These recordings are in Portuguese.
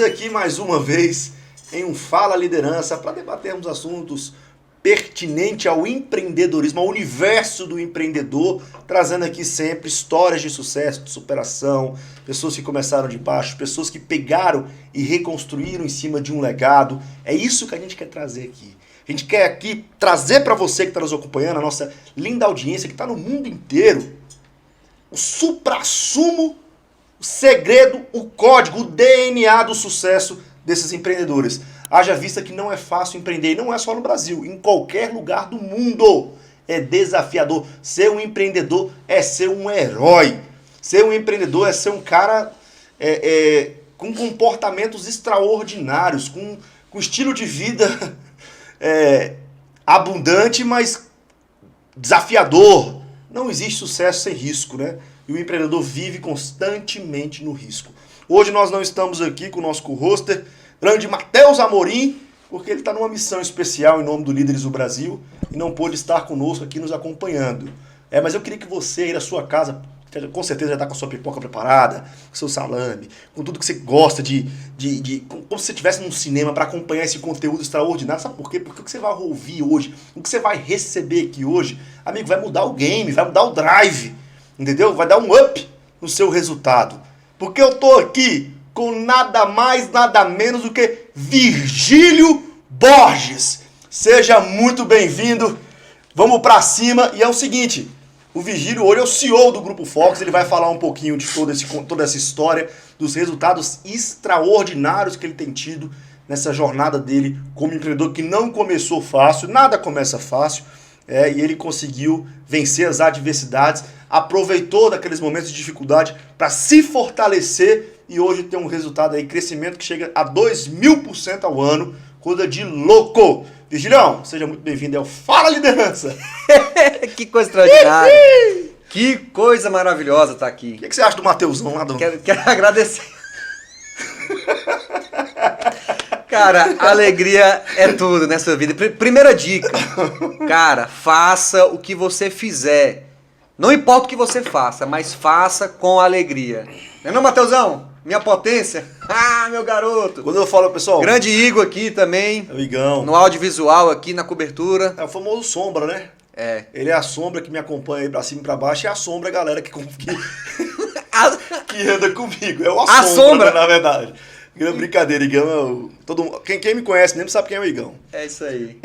Estamos aqui mais uma vez em um Fala Liderança para debatermos assuntos pertinentes ao empreendedorismo, ao universo do empreendedor, trazendo aqui sempre histórias de sucesso, de superação, pessoas que começaram de baixo, pessoas que pegaram e reconstruíram em cima de um legado. É isso que a gente quer trazer aqui. A gente quer aqui trazer para você que está nos acompanhando, a nossa linda audiência que está no mundo inteiro, o suprassumo, o segredo, o código, o DNA do sucesso desses empreendedores. Haja vista que não é fácil empreender, e não é só no Brasil, em qualquer lugar do mundo. É desafiador. Ser um empreendedor é ser um herói. Ser um empreendedor é ser um cara com comportamentos extraordinários, com estilo de vida abundante, mas desafiador. Não existe sucesso sem risco, né? E o empreendedor vive constantemente no risco. Hoje nós não estamos aqui com o nosso co-hoster, grande Matheus Amorim, porque ele está numa missão especial em nome do Líderes do Brasil e não pôde estar conosco aqui nos acompanhando. Mas eu queria que você aí na sua casa, com certeza já está com a sua pipoca preparada, com seu salame, com tudo que você gosta como se você estivesse num cinema para acompanhar esse conteúdo extraordinário. Sabe por quê? Porque o que você vai ouvir hoje, o que você vai receber aqui hoje, amigo, vai mudar o game, vai mudar o drive, entendeu? Vai dar um up no seu resultado. Porque eu tô aqui com nada mais, nada menos do que Virgílio Borges. Seja muito bem-vindo. Vamos pra cima. E é o seguinte, o Virgílio hoje é o CEO do Grupo Fox. Ele vai falar um pouquinho de toda essa história, dos resultados extraordinários que ele tem tido nessa jornada dele como empreendedor, que não começou fácil, nada começa fácil. E ele conseguiu vencer as adversidades, aproveitou daqueles momentos de dificuldade para se fortalecer e hoje tem um resultado aí, crescimento que chega a 2000% ao ano, coisa de louco. Virgílio, seja muito bem-vindo ao Fala Liderança. Que coisa extraordinária. Que coisa maravilhosa estar aqui. O que você acha do Mateusão lá? Quero agradecer. Cara, alegria é tudo nessa vida. Primeira dica, cara, faça o que você fizer. Não importa o que você faça, mas faça com alegria. Não é não, Mateusão? Minha potência? Ah, meu garoto. Quando eu falo, pessoal... Grande Igor aqui também. É o Igão. No audiovisual aqui, na cobertura. É o famoso sombra, né? É. Ele é a sombra que me acompanha aí pra cima e pra baixo e é a sombra, galera, que anda comigo. É uma sombra, né, na verdade. Brincadeira, Igão. Quem me conhece mesmo sabe quem é o Igão. É isso aí.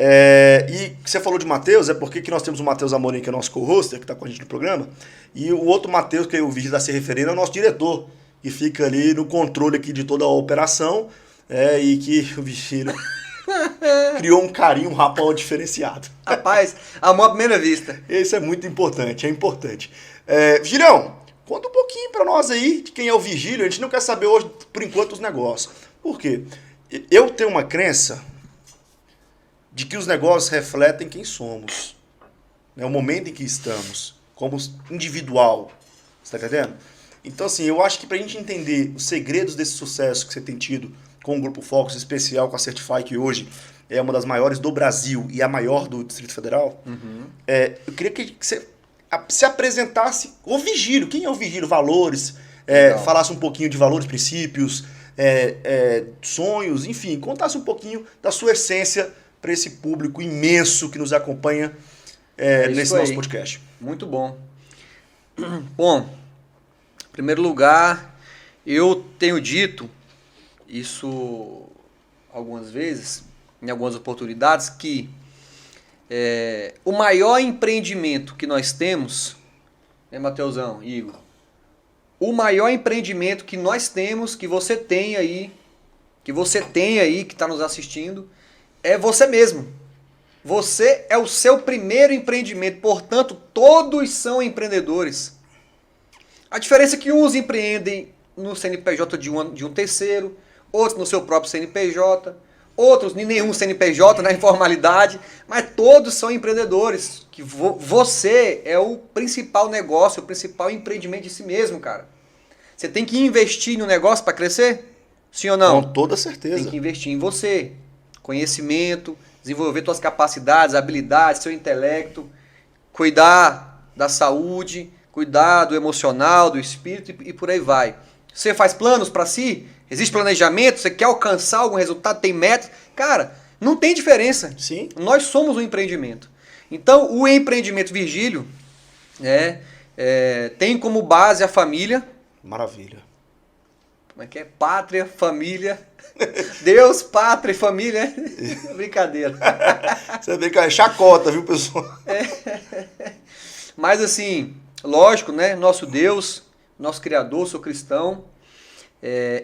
E você falou de Matheus, é porque que nós temos o Matheus Amorim, que é nosso co-hoster, que está com a gente no programa, e o outro Matheus, que o Virgílio está se referindo, é o nosso diretor, que fica ali no controle aqui de toda a operação, e que o Virgílio criou um carinho, um rapão diferenciado. Rapaz, amor à primeira vista. Isso é muito importante, é importante. Virgílio, conta um pouquinho para nós aí de quem é o Virgílio. A gente não quer saber hoje, por enquanto, os negócios. Por quê? Eu tenho uma crença de que os negócios refletem quem somos. Né? O momento em que estamos, como individual. Você está entendendo? Então, assim, eu acho que para a gente entender os segredos desse sucesso que você tem tido com o Grupo Fox, especial com a Certify, que hoje é uma das maiores do Brasil e a maior do Distrito Federal, eu queria que você se apresentasse o Virgílio. Quem é o Virgílio? Valores, falasse um pouquinho de valores, princípios, sonhos, enfim, contasse um pouquinho da sua essência para esse público imenso que nos acompanha nesse nosso podcast. Muito bom. Bom, em primeiro lugar, eu tenho dito isso algumas vezes, em algumas oportunidades, que o maior empreendimento que nós temos, Mateusão, Igor, o maior empreendimento que nós temos, que você tem aí, que está nos assistindo, é você mesmo. Você é o seu primeiro empreendimento, portanto, todos são empreendedores. A diferença é que uns empreendem no CNPJ de um terceiro, outros no seu próprio CNPJ, outros em nenhum CNPJ, na informalidade, mas todos são empreendedores. Que você é o principal negócio, o principal empreendimento de si mesmo, cara. Você tem que investir no negócio para crescer? Sim ou não? Com toda certeza. Tem que investir em você. Conhecimento, desenvolver suas capacidades, habilidades, seu intelecto, cuidar da saúde, cuidar do emocional, do espírito e por aí vai. Você faz planos para si? Existe planejamento? Você quer alcançar algum resultado? Tem metas? Cara, não tem diferença. Sim. Nós somos um empreendimento. Então, o empreendimento Virgílio tem como base a família. Maravilha. Como é que é? Pátria, família. Deus, pátria e família. Brincadeira. Você vê que é chacota, viu, pessoal? Mas assim, lógico, né? Nosso Deus, nosso Criador, sou cristão.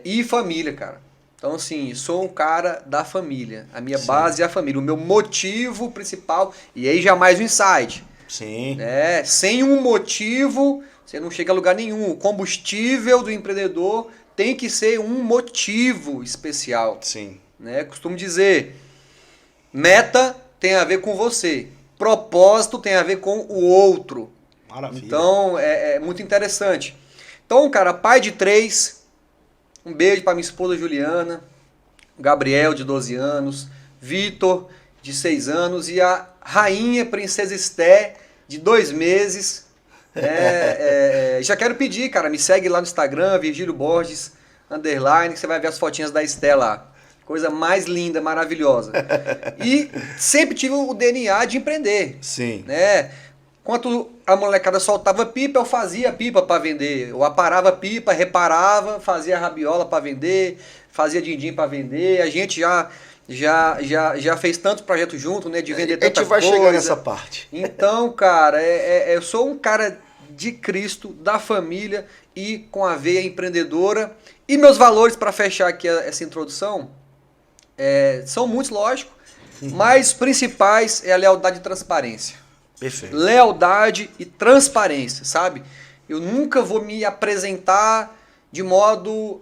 E família, cara. Então, assim, sou um cara da família. A minha base é a família. O meu motivo principal. E aí jamais o insight. Sim. Sem um motivo, você não chega a lugar nenhum. O combustível do empreendedor tem que ser um motivo especial. Sim. Costumo dizer, meta tem a ver com você. Propósito tem a ver com o outro. Maravilha. Então, é muito interessante. Então, cara, pai de 3, um beijo para minha esposa Juliana, Gabriel, de 12 anos, Vitor, de 6 anos, e a rainha Princesa Esté, de 2 meses. Já quero pedir, cara, me segue lá no Instagram, Virgílio Borges, _, que você vai ver as fotinhas da Esté lá. Coisa mais linda, maravilhosa. E sempre tive o DNA de empreender. Sim. Enquanto a molecada soltava pipa, eu fazia pipa para vender. Eu aparava pipa, reparava, fazia rabiola para vender, fazia din-din para vender. A gente já fez tantos projetos junto, né, de vender tanta coisa. A gente vai chegar nessa parte. Então, cara, eu sou um cara de Cristo, da família e com a veia empreendedora. E meus valores, para fechar aqui essa introdução, são muitos, lógico, mas os principais é a lealdade e transparência. Perfeito. Lealdade e transparência, sabe? Eu nunca vou me apresentar de modo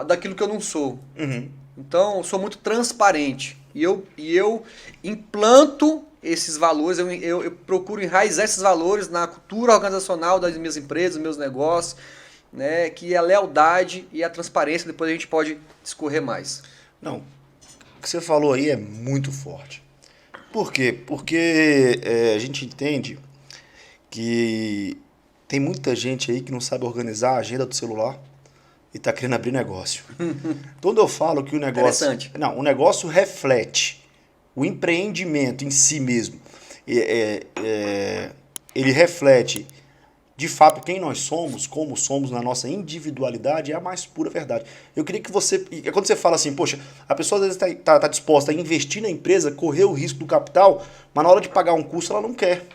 daquilo que eu não sou. Uhum. Então, eu sou muito transparente. E eu implanto esses valores, eu procuro enraizar esses valores na cultura organizacional das minhas empresas, dos meus negócios, né? Que é a lealdade e a transparência. Depois a gente pode discorrer mais. Não, o que você falou aí é muito forte. Por quê? Porque a gente entende que tem muita gente aí que não sabe organizar a agenda do celular e está querendo abrir negócio. Quando eu falo que o negócio... Interessante. Não, o negócio reflete o empreendimento em si mesmo. Ele reflete, de fato, quem nós somos, como somos na nossa individualidade, é a mais pura verdade. Eu queria que você... Quando você fala assim, poxa, a pessoa às vezes está disposta a investir na empresa, correr o risco do capital, mas na hora de pagar um custo ela não quer.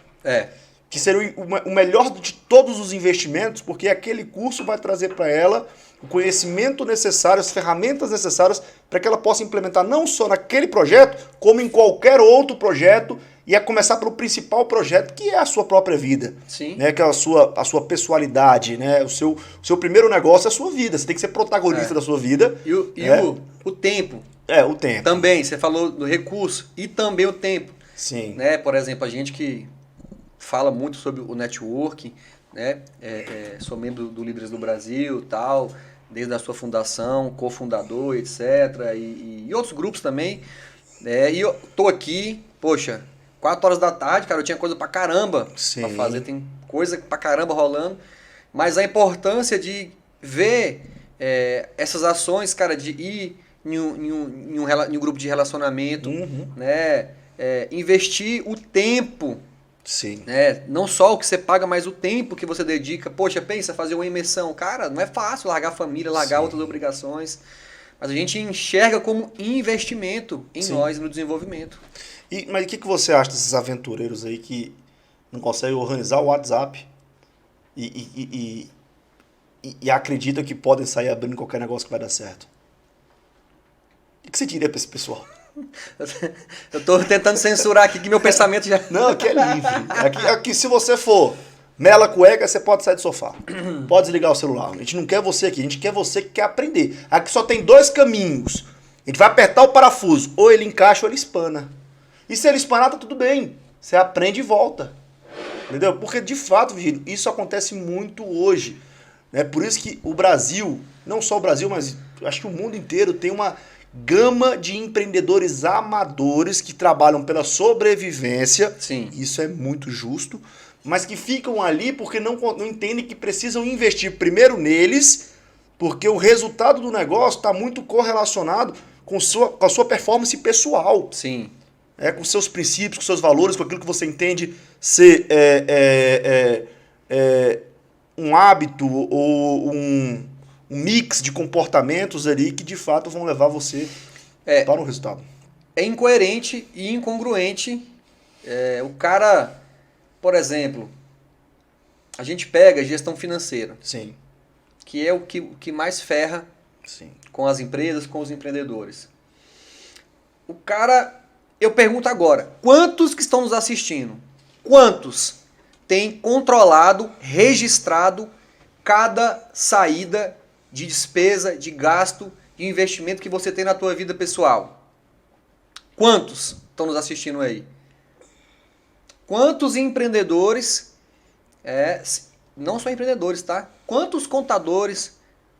Que seria o melhor de todos os investimentos, porque aquele curso vai trazer para ela o conhecimento necessário, as ferramentas necessárias para que ela possa implementar não só naquele projeto, como em qualquer outro projeto, e a começar pelo principal projeto, que é a sua própria vida. Sim. Né? Que é a sua pessoalidade, né? O seu primeiro negócio é a sua vida. Você tem que ser protagonista da sua vida. E o tempo. O tempo. Também, você falou do recurso e também o tempo. Sim. Né? Por exemplo, a gente que fala muito sobre o networking, né? Sou membro do Líderes do Brasil, tal, desde a sua fundação, cofundador, etc. E outros grupos também. E eu tô aqui, poxa, 4 horas da tarde, cara, eu tinha coisa pra caramba pra fazer, tem coisa pra caramba rolando, mas a importância de ver essas ações, cara, de ir em um grupo de relacionamento, né? Investir o tempo. Sim. Não só o que você paga, mas o tempo que você dedica. Poxa, pensa, fazer uma imersão. Cara, não é fácil largar a família, largar outras obrigações. Mas a gente enxerga como investimento em nós, no desenvolvimento. Mas o que você acha desses aventureiros aí que não conseguem organizar o WhatsApp e acreditam que podem sair abrindo qualquer negócio que vai dar certo? O que você diria para esse pessoal? Eu tô tentando censurar aqui que meu pensamento já... Não, aqui é livre. Aqui se você for mela cueca, você pode sair do sofá. Pode desligar o celular. A gente não quer você aqui, a gente quer você que quer aprender. Aqui só tem 2 caminhos. A gente vai apertar o parafuso. Ou ele encaixa ou ele espana. E se ele espanar, tá tudo bem. Você aprende e volta. Entendeu? Porque, de fato, Virgílio, isso acontece muito hoje. Por isso que o Brasil, não só o Brasil, mas acho que o mundo inteiro tem uma gama de empreendedores amadores que trabalham pela sobrevivência. Sim. Isso é muito justo. Mas que ficam ali porque não entendem que precisam investir primeiro neles Porque o resultado do negócio está muito correlacionado com a sua performance pessoal. Sim. Com seus princípios, com seus valores, com aquilo que você entende ser um hábito ou um mix de comportamentos ali que de fato vão levar você para um resultado. É incoerente e incongruente. O cara, por exemplo, a gente pega gestão financeira. Sim. Que é o que mais ferra Sim. com as empresas, com os empreendedores. O cara, eu pergunto agora, quantos que estão nos assistindo, quantos têm controlado, registrado cada saída de despesa, de gasto, de investimento que você tem na tua vida pessoal? Quantos estão nos assistindo aí? Quantos empreendedores, não só empreendedores, tá? Quantos contadores,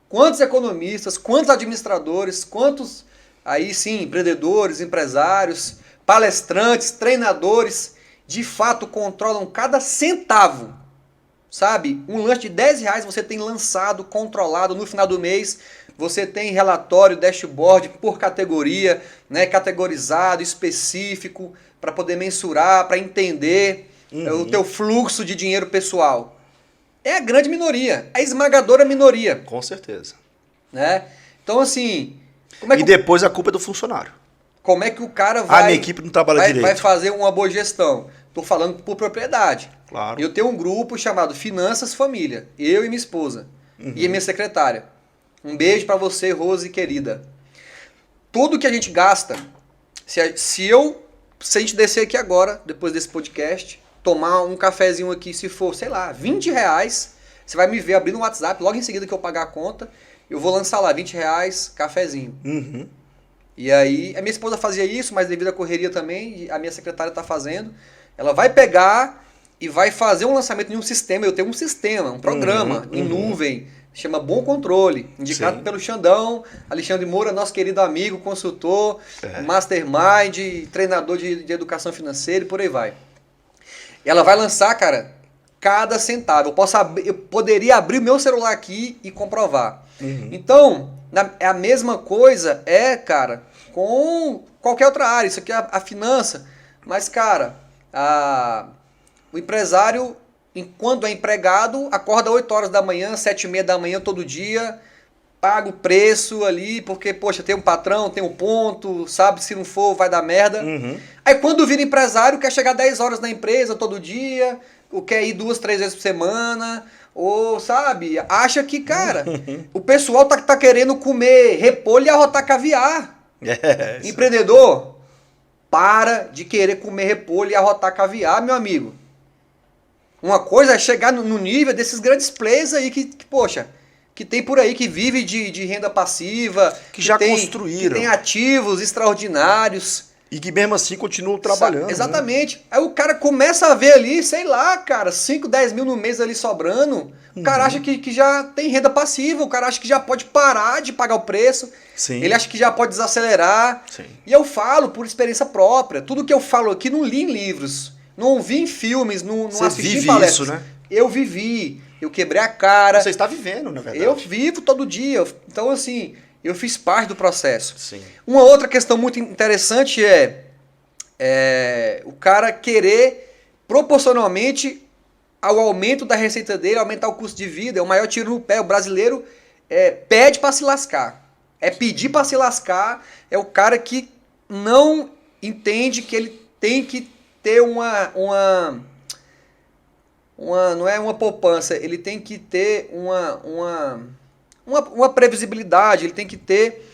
quantos economistas, quantos administradores, quantos, aí sim, empreendedores, empresários, palestrantes, treinadores, de fato controlam cada centavo, sabe? Um lanche de R$10 você tem lançado, controlado no final do mês, você tem relatório, dashboard por categoria, né, categorizado, específico, para poder mensurar, para entender o teu fluxo de dinheiro pessoal. É a grande minoria, a esmagadora minoria. Com certeza. Né? Então, assim... E depois a culpa é do funcionário. Como é que o cara vai... minha equipe não trabalha direito. Vai fazer uma boa gestão? Estou falando por propriedade. Claro. Eu tenho um grupo chamado Finanças Família. Eu e minha esposa. E a minha secretária. Um beijo para você, Rose, querida. Tudo que a gente gasta, se a gente descer aqui agora, depois desse podcast, tomar um cafezinho aqui, se for, sei lá, R$20, você vai me ver abrindo o WhatsApp, logo em seguida que eu pagar a conta, eu vou lançar lá, R$20, cafezinho. E aí, a minha esposa fazia isso, mas devido à correria também, a minha secretária está fazendo, ela vai pegar e vai fazer um lançamento de um sistema, eu tenho um sistema, um programa em nuvem, chama Bom Controle, indicado pelo Xandão, Alexandre Moura, nosso querido amigo, consultor, mastermind, treinador de educação financeira e por aí vai. Ela vai lançar, cara, cada centavo. Eu poderia abrir o meu celular aqui e comprovar. Então, a mesma coisa cara, com qualquer outra área. Isso aqui é a finança. Mas, cara, o empresário, enquanto é empregado, acorda 8 horas da manhã, 7h30 da manhã todo dia, paga o preço ali, porque, poxa, tem um patrão, tem um ponto, sabe, se não for vai dar merda. Aí quando vira empresário, quer chegar 10 horas na empresa todo dia, ou quer ir 2, 3 vezes por semana, ou, sabe, acha que, cara, o pessoal tá querendo comer repolho e arrotar caviar. Empreendedor, para de querer comer repolho e arrotar caviar, meu amigo. Uma coisa é chegar no nível desses grandes players aí que poxa, que tem por aí, que vive de renda passiva, que já construíram, que tem ativos extraordinários. E que mesmo assim continuam trabalhando. Exatamente. Né? Aí o cara começa a ver ali, sei lá, cara, 5, 10 mil no mês ali sobrando. O cara acha que já tem renda passiva, o cara acha que já pode parar de pagar o preço. Sim. Ele acha que já pode desacelerar. Sim. E eu falo por experiência própria. Tudo que eu falo aqui não li em livros, não ouvi em filmes, não assisti em palestras. Isso, né? Eu vivi, eu quebrei a cara. Você está vivendo, na verdade. Eu vivo todo dia. Então, assim, eu fiz parte do processo. Sim. Uma outra questão muito interessante é o cara querer, proporcionalmente ao aumento da receita dele, aumentar o custo de vida. É o maior tiro no pé. O brasileiro pede para se lascar. É pedir para se lascar. É o cara que não entende que ele tem que ter não é uma poupança, ele tem que ter uma previsibilidade, ele tem que ter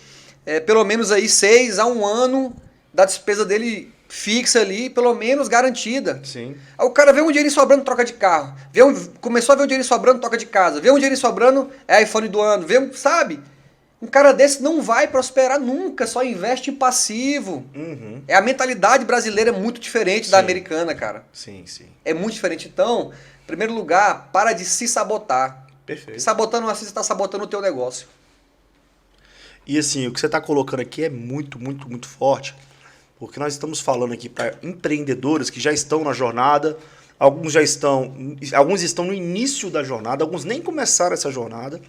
pelo menos aí 6 a 1 ano da despesa dele fixa ali, pelo menos garantida. Sim. Aí o cara vê um dinheiro sobrando, troca de carro. Começou a ver um dinheiro sobrando, troca de casa. Vê um dinheiro sobrando, é iPhone do ano. Sabe? Um cara desse não vai prosperar nunca, só investe em passivo. A mentalidade brasileira é muito diferente da americana, cara. Sim, sim. É muito diferente. Então, em primeiro lugar, para de se sabotar. Perfeito. Sabotando assim, você está sabotando o teu negócio. E assim, o que você está colocando aqui é muito, muito, muito forte, porque nós estamos falando aqui para empreendedores que já estão na jornada, alguns estão no início da jornada, alguns nem começaram essa jornada,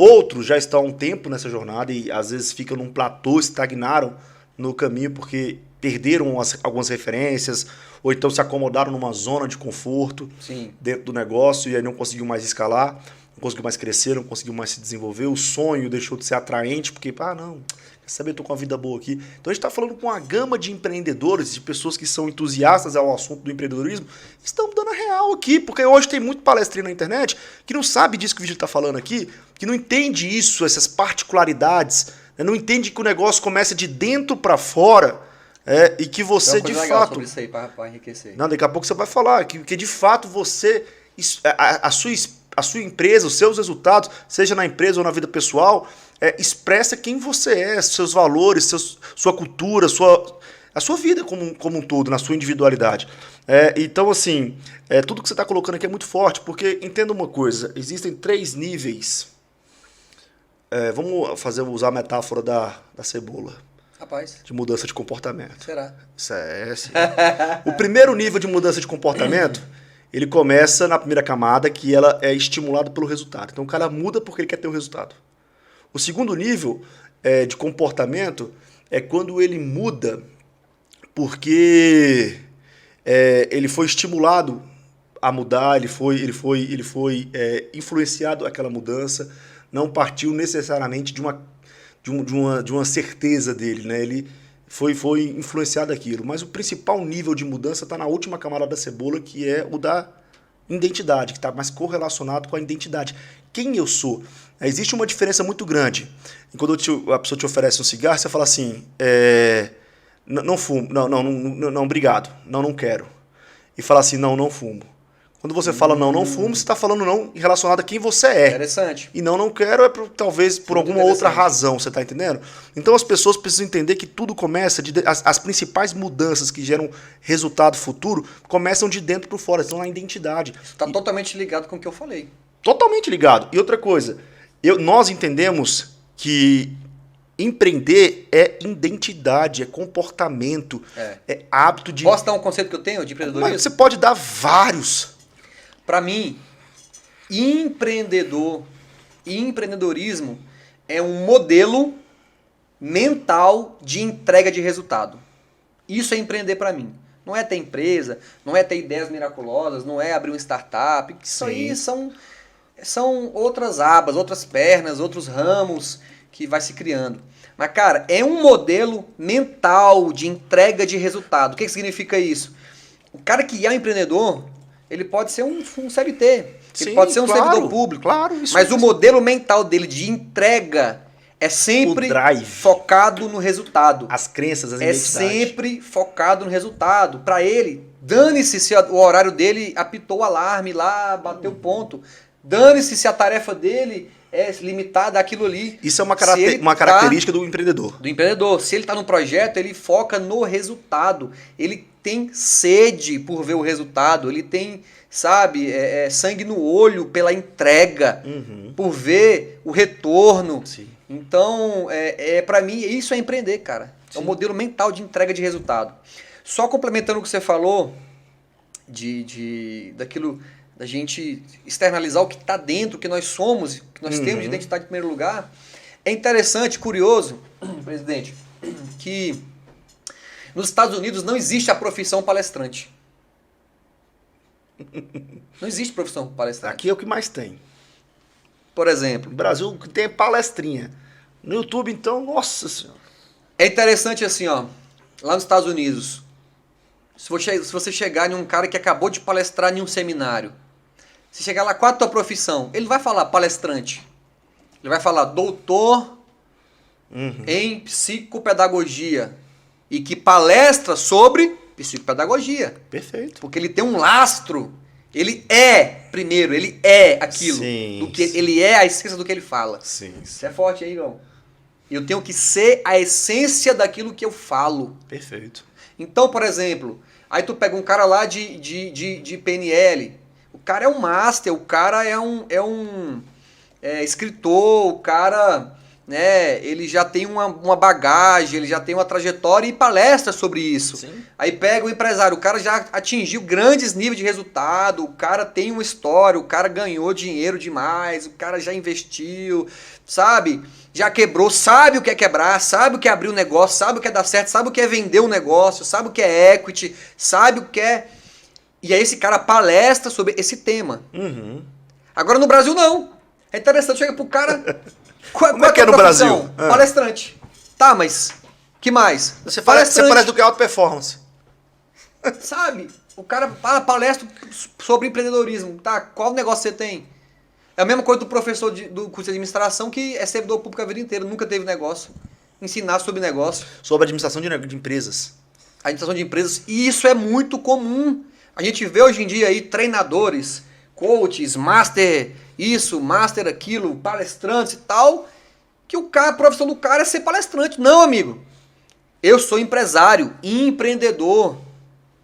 Outros já estão há um tempo nessa jornada e às vezes ficam num platô, estagnaram no caminho porque perderam algumas referências ou então se acomodaram numa zona de conforto Sim. dentro do negócio e aí não conseguiu mais escalar, não conseguiu mais crescer, não conseguiu mais se desenvolver. O sonho deixou de ser atraente porque, não, quer saber, tô com uma vida boa aqui. Então a gente está falando com uma gama de empreendedores, de pessoas que são entusiastas ao assunto do empreendedorismo, estão dando a real aqui, porque hoje tem muito palestrinho na internet que não sabe disso que o vídeo está falando aqui, que não entende isso, essas particularidades, né? Não entende que o negócio começa de dentro para fora e que você de fato... sobre isso aí para enriquecer. Não, daqui a pouco você vai falar que de fato você, a sua empresa, os seus resultados, seja na empresa ou na vida pessoal, expressa quem você é, seus valores, sua cultura, a sua vida como um todo, na sua individualidade. Então, assim, tudo que você está colocando aqui é muito forte, porque entenda uma coisa, existem 3 níveis. Vamos usar a metáfora da cebola. Rapaz. De mudança de comportamento. Será? Isso sim. O primeiro nível de mudança de comportamento, ele começa na primeira camada, que ela é estimulada pelo resultado. Então o cara muda porque ele quer ter um resultado. O segundo nível de comportamento é quando ele muda porque ele foi estimulado a mudar, ele foi influenciado aquela mudança, não partiu necessariamente de uma certeza dele, né? Ele foi influenciado daquilo. Mas o principal nível de mudança está na última camada da cebola, que é o da identidade, que está mais correlacionado com a identidade. Quem eu sou? Existe uma diferença muito grande. E quando a pessoa te oferece um cigarro, você fala assim, não fumo, não, obrigado, não quero. E fala assim, não fumo. Quando você fala não fumo, você está falando não relacionado a quem você é. Interessante. E não quero talvez por alguma outra razão, você está entendendo? Então as pessoas precisam entender que tudo começa, as principais mudanças que geram resultado futuro começam de dentro para fora, estão na identidade. Está totalmente ligado com o que eu falei. Totalmente ligado. E outra coisa, nós entendemos que empreender é identidade, é comportamento, é hábito de... Posso dar um conceito que eu tenho de empreendedorismo? Mas você pode dar vários. Para mim, empreendedorismo é um modelo mental de entrega de resultado. Isso é empreender para mim. Não é ter empresa, não é ter ideias miraculosas, não é abrir uma startup. Isso aí são outras abas, outras pernas, outros ramos que vai se criando. Mas, cara, é um modelo mental de entrega de resultado. O que significa isso? O cara que é um empreendedor, ele pode ser um CLT, ele pode ser um servidor público. Claro, isso mas o modelo mental dele de entrega é sempre focado no resultado. As crenças, as identidades. É sempre focado no resultado. Para ele, dane-se se o horário dele apitou o alarme lá, bateu o ponto. Dane-se se a tarefa dele é limitada àquilo ali. Isso é uma característica do empreendedor. Do empreendedor. Se ele está no projeto, ele foca no resultado. Ele tem sede por ver o resultado. Ele tem, sangue no olho pela entrega. Por ver o retorno. Sim. Então, para mim, isso é empreender, cara. Sim. É um modelo mental de entrega de resultado. Só complementando o que você falou, daquilo... da gente externalizar o que está dentro, o que nós somos, o que nós temos de identidade em primeiro lugar. É interessante, curioso, presidente, que nos Estados Unidos não existe a profissão palestrante. Não existe profissão palestrante. Aqui é o que mais tem. Por exemplo. No Brasil, o que tem é palestrinha. No YouTube, então, nossa senhora. É interessante assim, ó, lá nos Estados Unidos, se você chegar em um cara que acabou de palestrar em um seminário, se chegar lá, qual a tua profissão? Ele vai falar palestrante. Ele vai falar doutor em psicopedagogia e que palestra sobre psicopedagogia. Perfeito. Porque ele tem um lastro. Ele é aquilo. Sim, ele é a essência do que ele fala. Sim. Isso é forte aí, Igão. Eu tenho que ser a essência daquilo que eu falo. Perfeito. Então, por exemplo, aí tu pega um cara lá de PNL. O cara é um master, o cara é um escritor, o cara né? Ele já tem uma bagagem, ele já tem uma trajetória e palestra sobre isso. Sim. Aí pega o empresário, o cara já atingiu grandes níveis de resultado, o cara tem uma história, o cara ganhou dinheiro demais, o cara já investiu, sabe? Já quebrou, sabe o que é quebrar, sabe o que é abrir um negócio, sabe o que é dar certo, sabe o que é vender um negócio, sabe o que é equity, sabe o que é... E aí esse cara palestra sobre esse tema. Uhum. Agora no Brasil não. É interessante, chega pro cara... Como é que é no Brasil? Palestrante. Tá, mas que mais? Você parece do que alta performance. Sabe? O cara palestra sobre empreendedorismo. Tá, qual negócio você tem? É a mesma coisa do professor do curso de administração que é servidor público a vida inteira, nunca teve negócio. Ensinar sobre negócio. Sobre administração de empresas. Administração de empresas. E isso é muito comum. A gente vê hoje em dia aí treinadores, coaches, master isso, master aquilo, palestrantes e tal, que a profissão do cara é ser palestrante. Não, amigo. Eu sou empresário, empreendedor,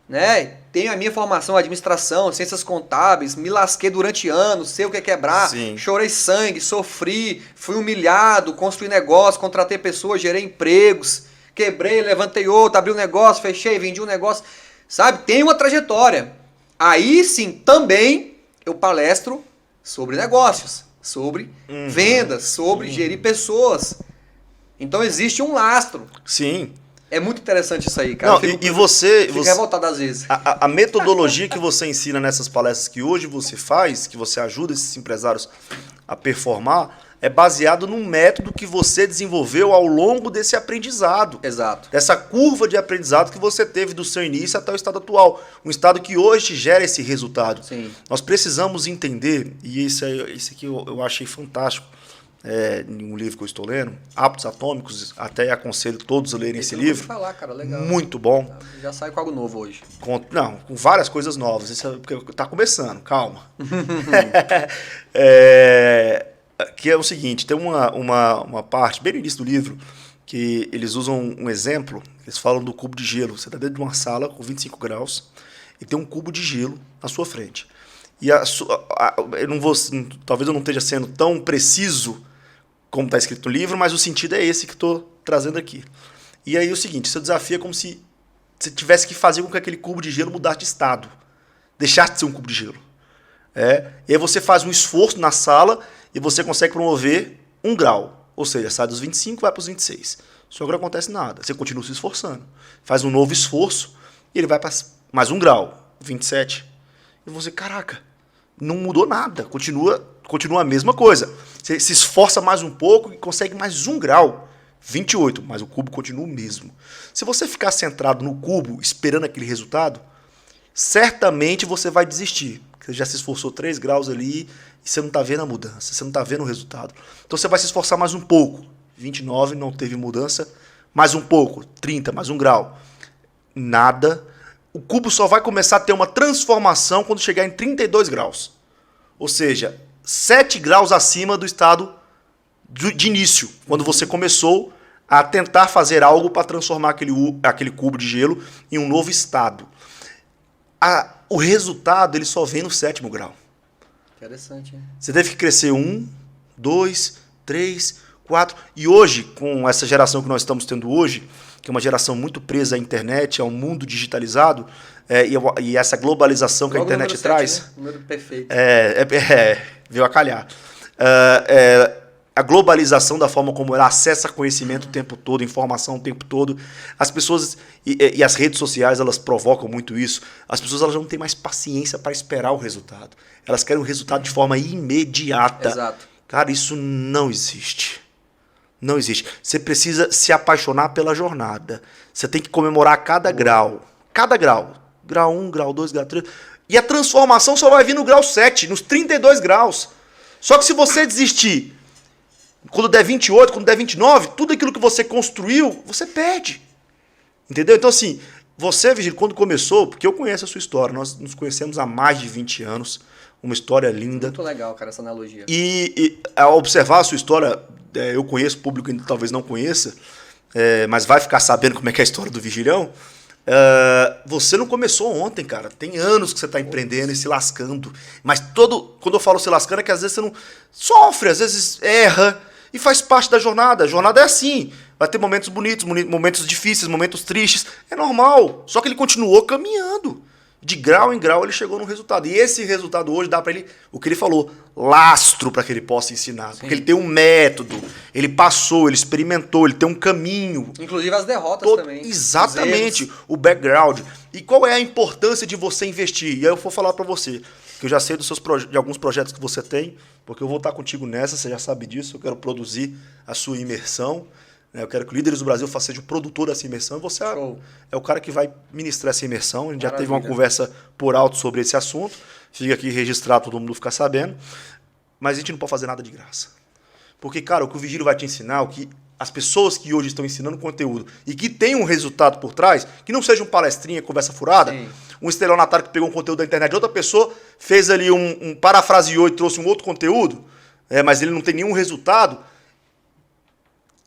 né? Tenho a minha formação em administração, ciências contábeis, me lasquei durante anos, sei o que é quebrar, Sim. Chorei sangue, sofri, fui humilhado, construí negócio, contratei pessoas, gerei empregos, quebrei, levantei outro, abri um negócio, fechei, vendi um negócio, sabe? Tem uma trajetória. Aí sim, também eu palestro sobre negócios, sobre vendas, sobre gerir pessoas. Então existe um lastro. Sim. É muito interessante isso aí, cara. Não, e você... Fico revoltado às vezes. A metodologia que você ensina nessas palestras que hoje você faz, que você ajuda esses empresários a performar, é baseado num método que você desenvolveu ao longo desse aprendizado. Exato. Dessa curva de aprendizado que você teve do seu início até o estado atual. Um estado que hoje gera esse resultado. Sim. Nós precisamos entender, e isso aqui eu achei fantástico, em um livro que eu estou lendo, Hábitos Atômicos, até aconselho todos a lerem esse livro. Falar, cara, legal. Muito bom. Já sai com algo novo hoje. Com várias coisas novas. Isso é porque tá começando, calma. Que é o seguinte, tem uma parte, bem no início do livro, que eles usam um exemplo, eles falam do cubo de gelo. Você está dentro de uma sala com 25 graus e tem um cubo de gelo na sua frente. E talvez eu não esteja sendo tão preciso como está escrito no livro, mas o sentido é esse que estou trazendo aqui. E aí é o seguinte, seu desafio é como se você tivesse que fazer com que aquele cubo de gelo mudasse de estado. Deixasse de ser um cubo de gelo. E aí você faz um esforço na sala e você consegue promover 1 grau. Ou seja, sai dos 25 e vai para os 26. Só que não acontece nada. Você continua se esforçando. Faz um novo esforço e ele vai para mais 1 grau, 27. E você, caraca, não mudou nada. Continua a mesma coisa. Você se esforça mais um pouco e consegue mais 1 grau, 28, mas o cubo continua o mesmo. Se você ficar centrado no cubo, esperando aquele resultado, certamente você vai desistir. Você já se esforçou 3 graus ali e você não está vendo a mudança, você não está vendo o resultado. Então você vai se esforçar mais um pouco. 29 não teve mudança, mais um pouco, 30, mais 1 grau. Nada. O cubo só vai começar a ter uma transformação quando chegar em 32 graus. Ou seja, 7 graus acima do estado de início, quando você começou a tentar fazer algo para transformar aquele cubo de gelo em um novo estado. O resultado ele só vem no 7º grau. Interessante, hein? Você teve que crescer 1, 2, 3, 4. E hoje, com essa geração que nós estamos tendo hoje, que é uma geração muito presa à internet, ao mundo digitalizado, e essa globalização que a internet traz. 7, né? Número perfeito. Veio a calhar. A globalização da forma como ela acessa conhecimento o tempo todo, informação o tempo todo. As pessoas, e as redes sociais, elas provocam muito isso. As pessoas elas não têm mais paciência para esperar o resultado. Elas querem o resultado de forma imediata. Exato. Cara, isso não existe. Não existe. Você precisa se apaixonar pela jornada. Você tem que comemorar cada grau. Cada grau. Grau 1, grau 2, grau 3. E a transformação só vai vir no grau 7, nos 32 graus. Só que se você desistir, quando der 28, quando der 29, tudo aquilo que você construiu, você perde. Entendeu? Então assim, você, Virgílio, quando começou, porque eu conheço a sua história, nós nos conhecemos há mais de 20 anos, uma história linda. Muito legal, cara, essa analogia. E ao observar a sua história, eu conheço, o público ainda talvez não conheça, mas vai ficar sabendo como é que é a história do Vigilhão. Você não começou ontem, cara. Tem anos que você está empreendendo e se lascando. Mas quando eu falo se lascando, é que às vezes você não sofre, às vezes erra. E faz parte da jornada. A jornada é assim. Vai ter momentos bonitos, momentos difíceis, momentos tristes. É normal. Só que ele continuou caminhando. De grau em grau ele chegou no resultado. E esse resultado hoje dá para ele, o que ele falou, lastro para que ele possa ensinar. Sim. Porque ele tem um método, ele passou, ele experimentou, ele tem um caminho. Inclusive as derrotas também. Exatamente, o background. E qual é a importância de você investir? E aí eu vou falar para você, que eu já sei de alguns projetos que você tem, porque eu vou estar contigo nessa, você já sabe disso, eu quero produzir a sua imersão. Eu quero que o Líderes do Brasil seja o produtor dessa imersão e você é o cara que vai ministrar essa imersão. A gente já teve uma conversa por alto sobre esse assunto. Fica aqui registrado, todo mundo ficar sabendo. Mas a gente não pode fazer nada de graça. Porque, cara, o que o Vigílio vai te ensinar, o que as pessoas que hoje estão ensinando conteúdo e que tem um resultado por trás, que não seja um palestrinha, conversa furada, sim, um estelionatário que pegou um conteúdo da internet de outra pessoa, fez ali um parafraseou e trouxe um outro conteúdo, mas ele não tem nenhum resultado,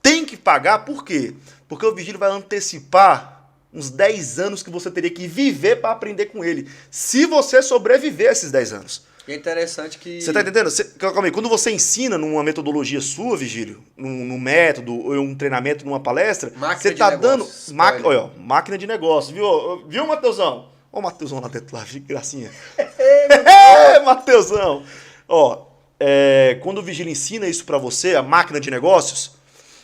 tem que pagar, por quê? Porque o Vigílio vai antecipar uns 10 anos que você teria que viver para aprender com ele. Se você sobreviver a esses 10 anos. E é interessante que... Você tá entendendo? Calma aí, quando você ensina numa metodologia sua, Vigílio, num método, ou um treinamento, numa palestra, você tá dando... Olha, máquina de negócio, viu, Mateusão? Ó o Mateusão lá dentro, lá, que gracinha. Mateusão! Quando o Vigílio ensina isso para você, a máquina de negócios,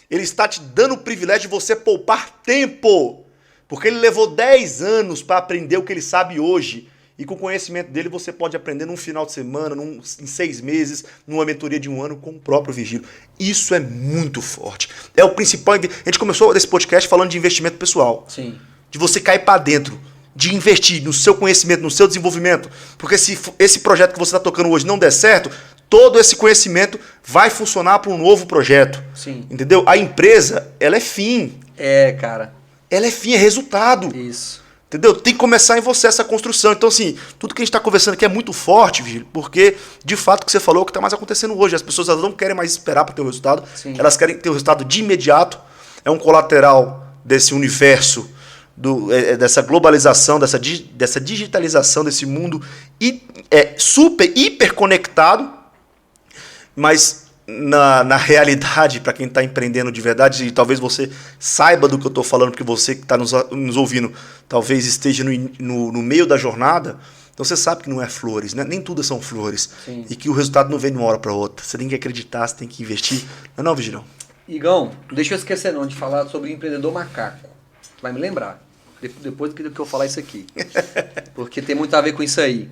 ele está te dando o privilégio de você poupar tempo. Porque ele levou 10 anos para aprender o que ele sabe hoje. E com o conhecimento dele você pode aprender num final de semana, em 6 meses, numa mentoria de 1 ano com o próprio Vigílio. Isso é muito forte. É o principal... A gente começou esse podcast falando de investimento pessoal. Sim. De você cair para dentro. De investir no seu conhecimento, no seu desenvolvimento. Porque se esse projeto que você está tocando hoje não der certo, todo esse conhecimento vai funcionar para um novo projeto. Sim. Entendeu? A empresa, ela é fim. Cara. Ela é fim, é resultado. Isso. Entendeu? Tem que começar em você essa construção. Então, assim, tudo que a gente está conversando aqui é muito forte, Vigílio, porque, de fato, o que você falou é o que está mais acontecendo hoje. As pessoas elas não querem mais esperar para ter o resultado. Sim. Elas querem ter o resultado de imediato. É um colateral desse universo, dessa globalização, dessa digitalização desse mundo super, hiper conectado, mas na realidade, para quem está empreendendo de verdade, e talvez você saiba do que eu estou falando, porque você que está nos ouvindo talvez esteja no meio da jornada, então você sabe que não é flores, né? Nem tudo são flores. Sim. E que o resultado não vem de uma hora para outra. Você tem que acreditar, você tem que investir. Não, Vigilão? Igão, deixa eu esquecer não de falar sobre o empreendedor macaco. Tu vai me lembrar, depois que eu falar isso aqui. Porque tem muito a ver com isso aí.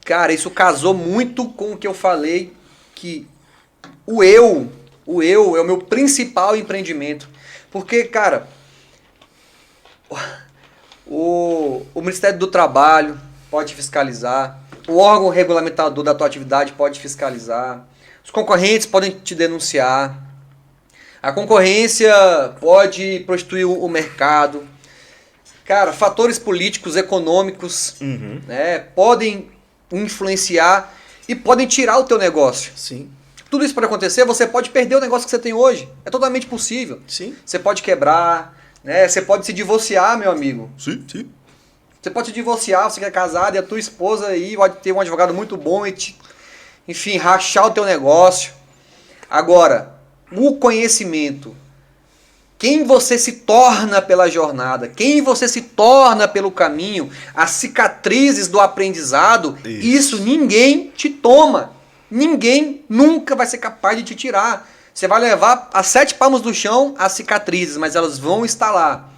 Cara, isso casou muito com o que eu falei, que o eu é o meu principal empreendimento. Porque, cara, o Ministério do Trabalho pode fiscalizar, o órgão regulamentador da tua atividade pode fiscalizar, os concorrentes podem te denunciar, a concorrência pode prostituir o mercado. Cara, fatores políticos, econômicos, podem influenciar e podem tirar o teu negócio. Sim. Tudo isso pode acontecer, você pode perder o negócio que você tem hoje. É totalmente possível. Sim. Você pode quebrar, né? Você pode se divorciar, meu amigo. Sim, sim. Você pode se divorciar, você que é casado e a tua esposa aí pode ter um advogado muito bom e enfim, rachar o teu negócio. Agora, o conhecimento, quem você se torna pela jornada, quem você se torna pelo caminho, as cicatrizes do aprendizado, isso ninguém te toma. Ninguém nunca vai ser capaz de te tirar. Você vai levar a 7 palmos do chão as cicatrizes, mas elas vão estar lá.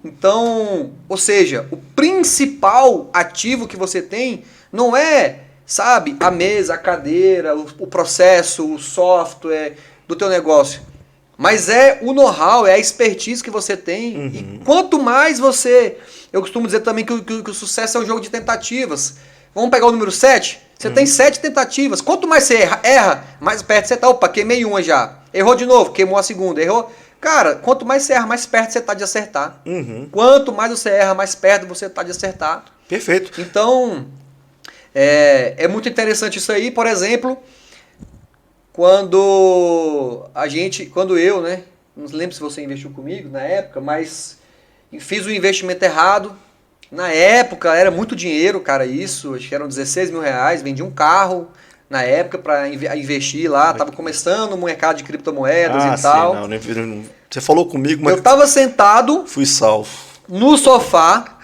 Então, ou seja, o principal ativo que você tem não é, sabe, a mesa, a cadeira, o processo, o software do teu negócio. Mas é o know-how, é a expertise que você tem. E quanto mais você... Eu costumo dizer também que o sucesso é um jogo de tentativas. Vamos pegar o número 7? Você tem 7 tentativas. Quanto mais você erra, mais perto você está. Opa, queimei uma já. Errou de novo, queimou a segunda. Errou. Cara, quanto mais você erra, mais perto você está de acertar. Quanto mais você erra, mais perto você está de acertar. Perfeito. Então, é muito interessante isso aí. Por exemplo... Quando eu, né, não lembro se você investiu comigo na época, mas fiz o investimento errado. Na época era muito dinheiro, cara, isso, acho que eram 16 mil reais, vendi um carro, na época para investir lá, tava começando o mercado de criptomoedas e tal. Você falou comigo, mas eu tava sentado, fui salvo. No sofá,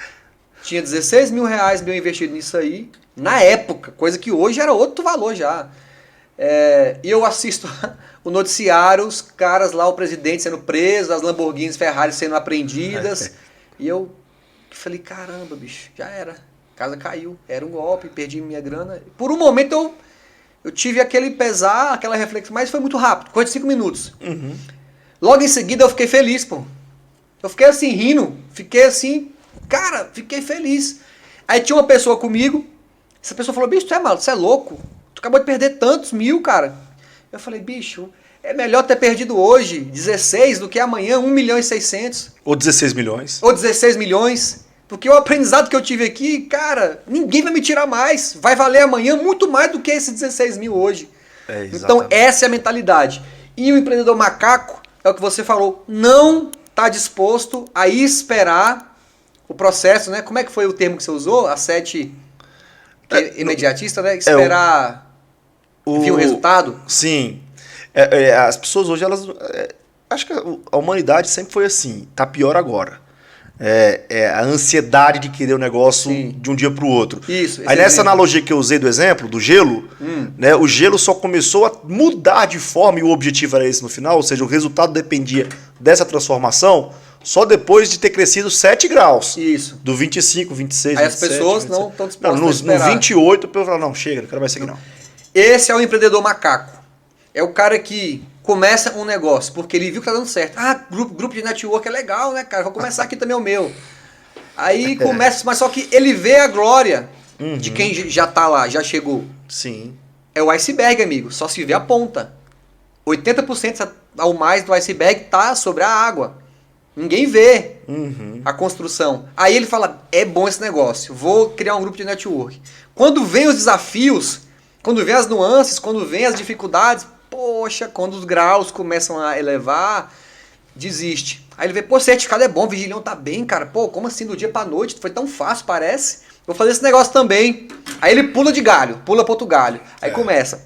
tinha 16 mil reais meu investido nisso aí, na época, coisa que hoje era outro valor já. E eu assisto o noticiário, os caras lá, o presidente sendo preso, as Lamborghinis Ferrari sendo apreendidas, e eu falei, caramba, bicho, já era, a casa caiu, era um golpe, perdi minha grana. Por um momento eu tive aquele pesar, aquela reflexão, mas foi muito rápido, coisa de 5 minutos. Uhum. Logo em seguida eu fiquei feliz, pô. Eu fiquei assim, rindo, fiquei assim, cara, fiquei feliz. Aí tinha uma pessoa comigo, essa pessoa falou, bicho, tu é maluco, você é louco? Tu acabou de perder tantos mil, cara. Eu falei, bicho, é melhor ter perdido hoje 16 do que amanhã 1 milhão e 600. Ou 16 milhões. Ou 16 milhões. Porque o aprendizado que eu tive aqui, cara, ninguém vai me tirar mais. Vai valer amanhã muito mais do que esses 16 mil hoje. Então essa é a mentalidade. E o empreendedor macaco, é o que você falou, não está disposto a esperar o processo, né? Como é que foi o termo que você usou? A 7 imediatista, né? Esperar vir o resultado? Sim. As pessoas hoje, elas... acho que a humanidade sempre foi assim. Tá pior agora. A ansiedade de querer o negócio de um dia para o outro. Isso. Aí nessa analogia que eu usei do exemplo, do gelo, né, o gelo só começou a mudar de forma e o objetivo era esse no final, ou seja, o resultado dependia dessa transformação só depois de ter crescido 7 graus. Isso. Do 25, 26, aí 27, as pessoas 27. não estão dispostas a esperar. No 28, o povo fala, não, chega, não quero mais seguir não. Esse é o empreendedor macaco. É o cara que começa um negócio porque ele viu que tá dando certo. Grupo de network é legal, né, cara? Vou começar aqui também o meu. Aí começa, mas só que ele vê a glória de quem já tá lá, já chegou. Sim. É o iceberg, amigo. Só se vê a ponta. 80% ao mais do iceberg tá sobre a água. Ninguém vê a construção. Aí ele fala, é bom esse negócio, vou criar um grupo de network. Quando vem os desafios, quando vem as nuances, quando vem as dificuldades, poxa, quando os graus começam a elevar, desiste. Aí ele vê, pô, certificado é bom, vigilhão tá bem, cara. Pô, como assim, do dia pra noite? Foi tão fácil, parece. Vou fazer esse negócio também. Aí ele pula de galho, pula pro outro galho. Aí começa.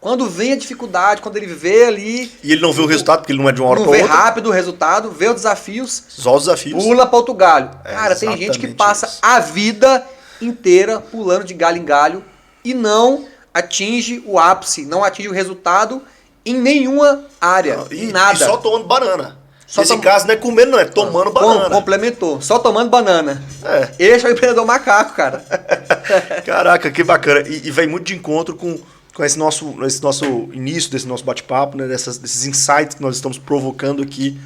Quando vem a dificuldade, quando ele vê ali... E ele não vê o resultado, porque ele não é de uma hora para outra. Não vê rápido o resultado, vê os desafios... Só os desafios. Pula para outro galho. Cara, tem gente que passa a vida inteira pulando de galho em galho e não atinge o ápice, não atinge o resultado em nenhuma área, em nada. E só tomando banana. Nesse caso não é comendo, não, é tomando banana. Complementou, só tomando banana. Esse é o empreendedor macaco, cara. Caraca, que bacana. E vem muito de encontro com esse nosso início desse nosso bate-papo, né, desses insights que nós estamos provocando aqui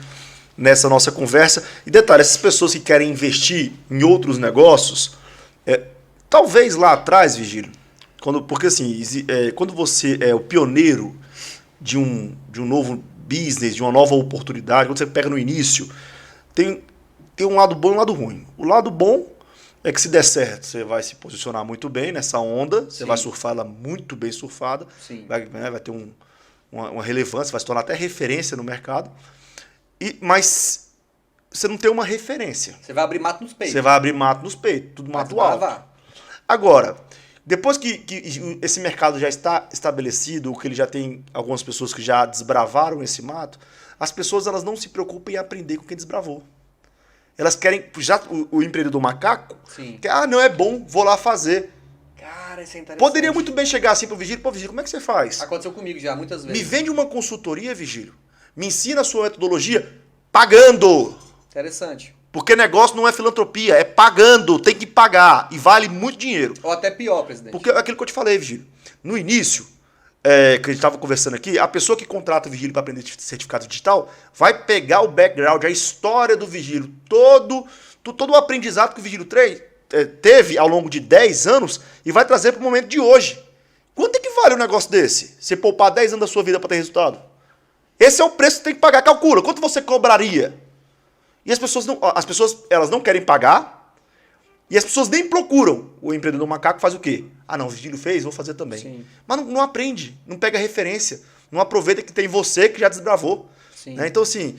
nessa nossa conversa. E detalhe, essas pessoas que querem investir em outros negócios, talvez lá atrás, Vigílio, porque assim, quando você é o pioneiro de um novo business, de uma nova oportunidade, quando você pega no início, tem um lado bom e um lado ruim. O lado bom é que se der certo, você vai se posicionar muito bem nessa onda, você vai surfar ela muito bem surfada, vai ter uma relevância, vai se tornar até referência no mercado, mas você não tem uma referência. Você vai abrir mato nos peitos. Você vai abrir mato nos peitos, tudo mato alto. Agora, depois que esse mercado já está estabelecido, que ele já tem algumas pessoas que já desbravaram esse mato, as pessoas elas não se preocupam em aprender com quem desbravou. Elas querem, já o empreendedor macaco, não é bom, vou lá fazer. Cara, isso é interessante. Poderia muito bem chegar assim pro Vigílio, Vigílio, como é que você faz? Aconteceu comigo já, muitas vezes. Me vende uma consultoria, Vigílio, me ensina a sua metodologia pagando. Interessante. Porque negócio não é filantropia, é pagando, tem que pagar e vale muito dinheiro. Ou até pior, presidente. Porque é aquilo que eu te falei, Vigílio, no início, que a gente estava conversando aqui, a pessoa que contrata o Vigílio para aprender certificado digital vai pegar o background, a história do Vigílio, todo o aprendizado que o Vigílio teve ao longo de 10 anos e vai trazer para o momento de hoje. Quanto é que vale um negócio desse? Você poupar 10 anos da sua vida para ter resultado? Esse é o preço que você tem que pagar. Calcula, quanto você cobraria? E as pessoas elas não querem pagar e as pessoas nem procuram. O empreendedor macaco faz o quê? O Vigílio fez, vou fazer também. Sim. Mas não aprende, não pega referência, não aproveita que tem você que já desbravou. Né? Então, assim,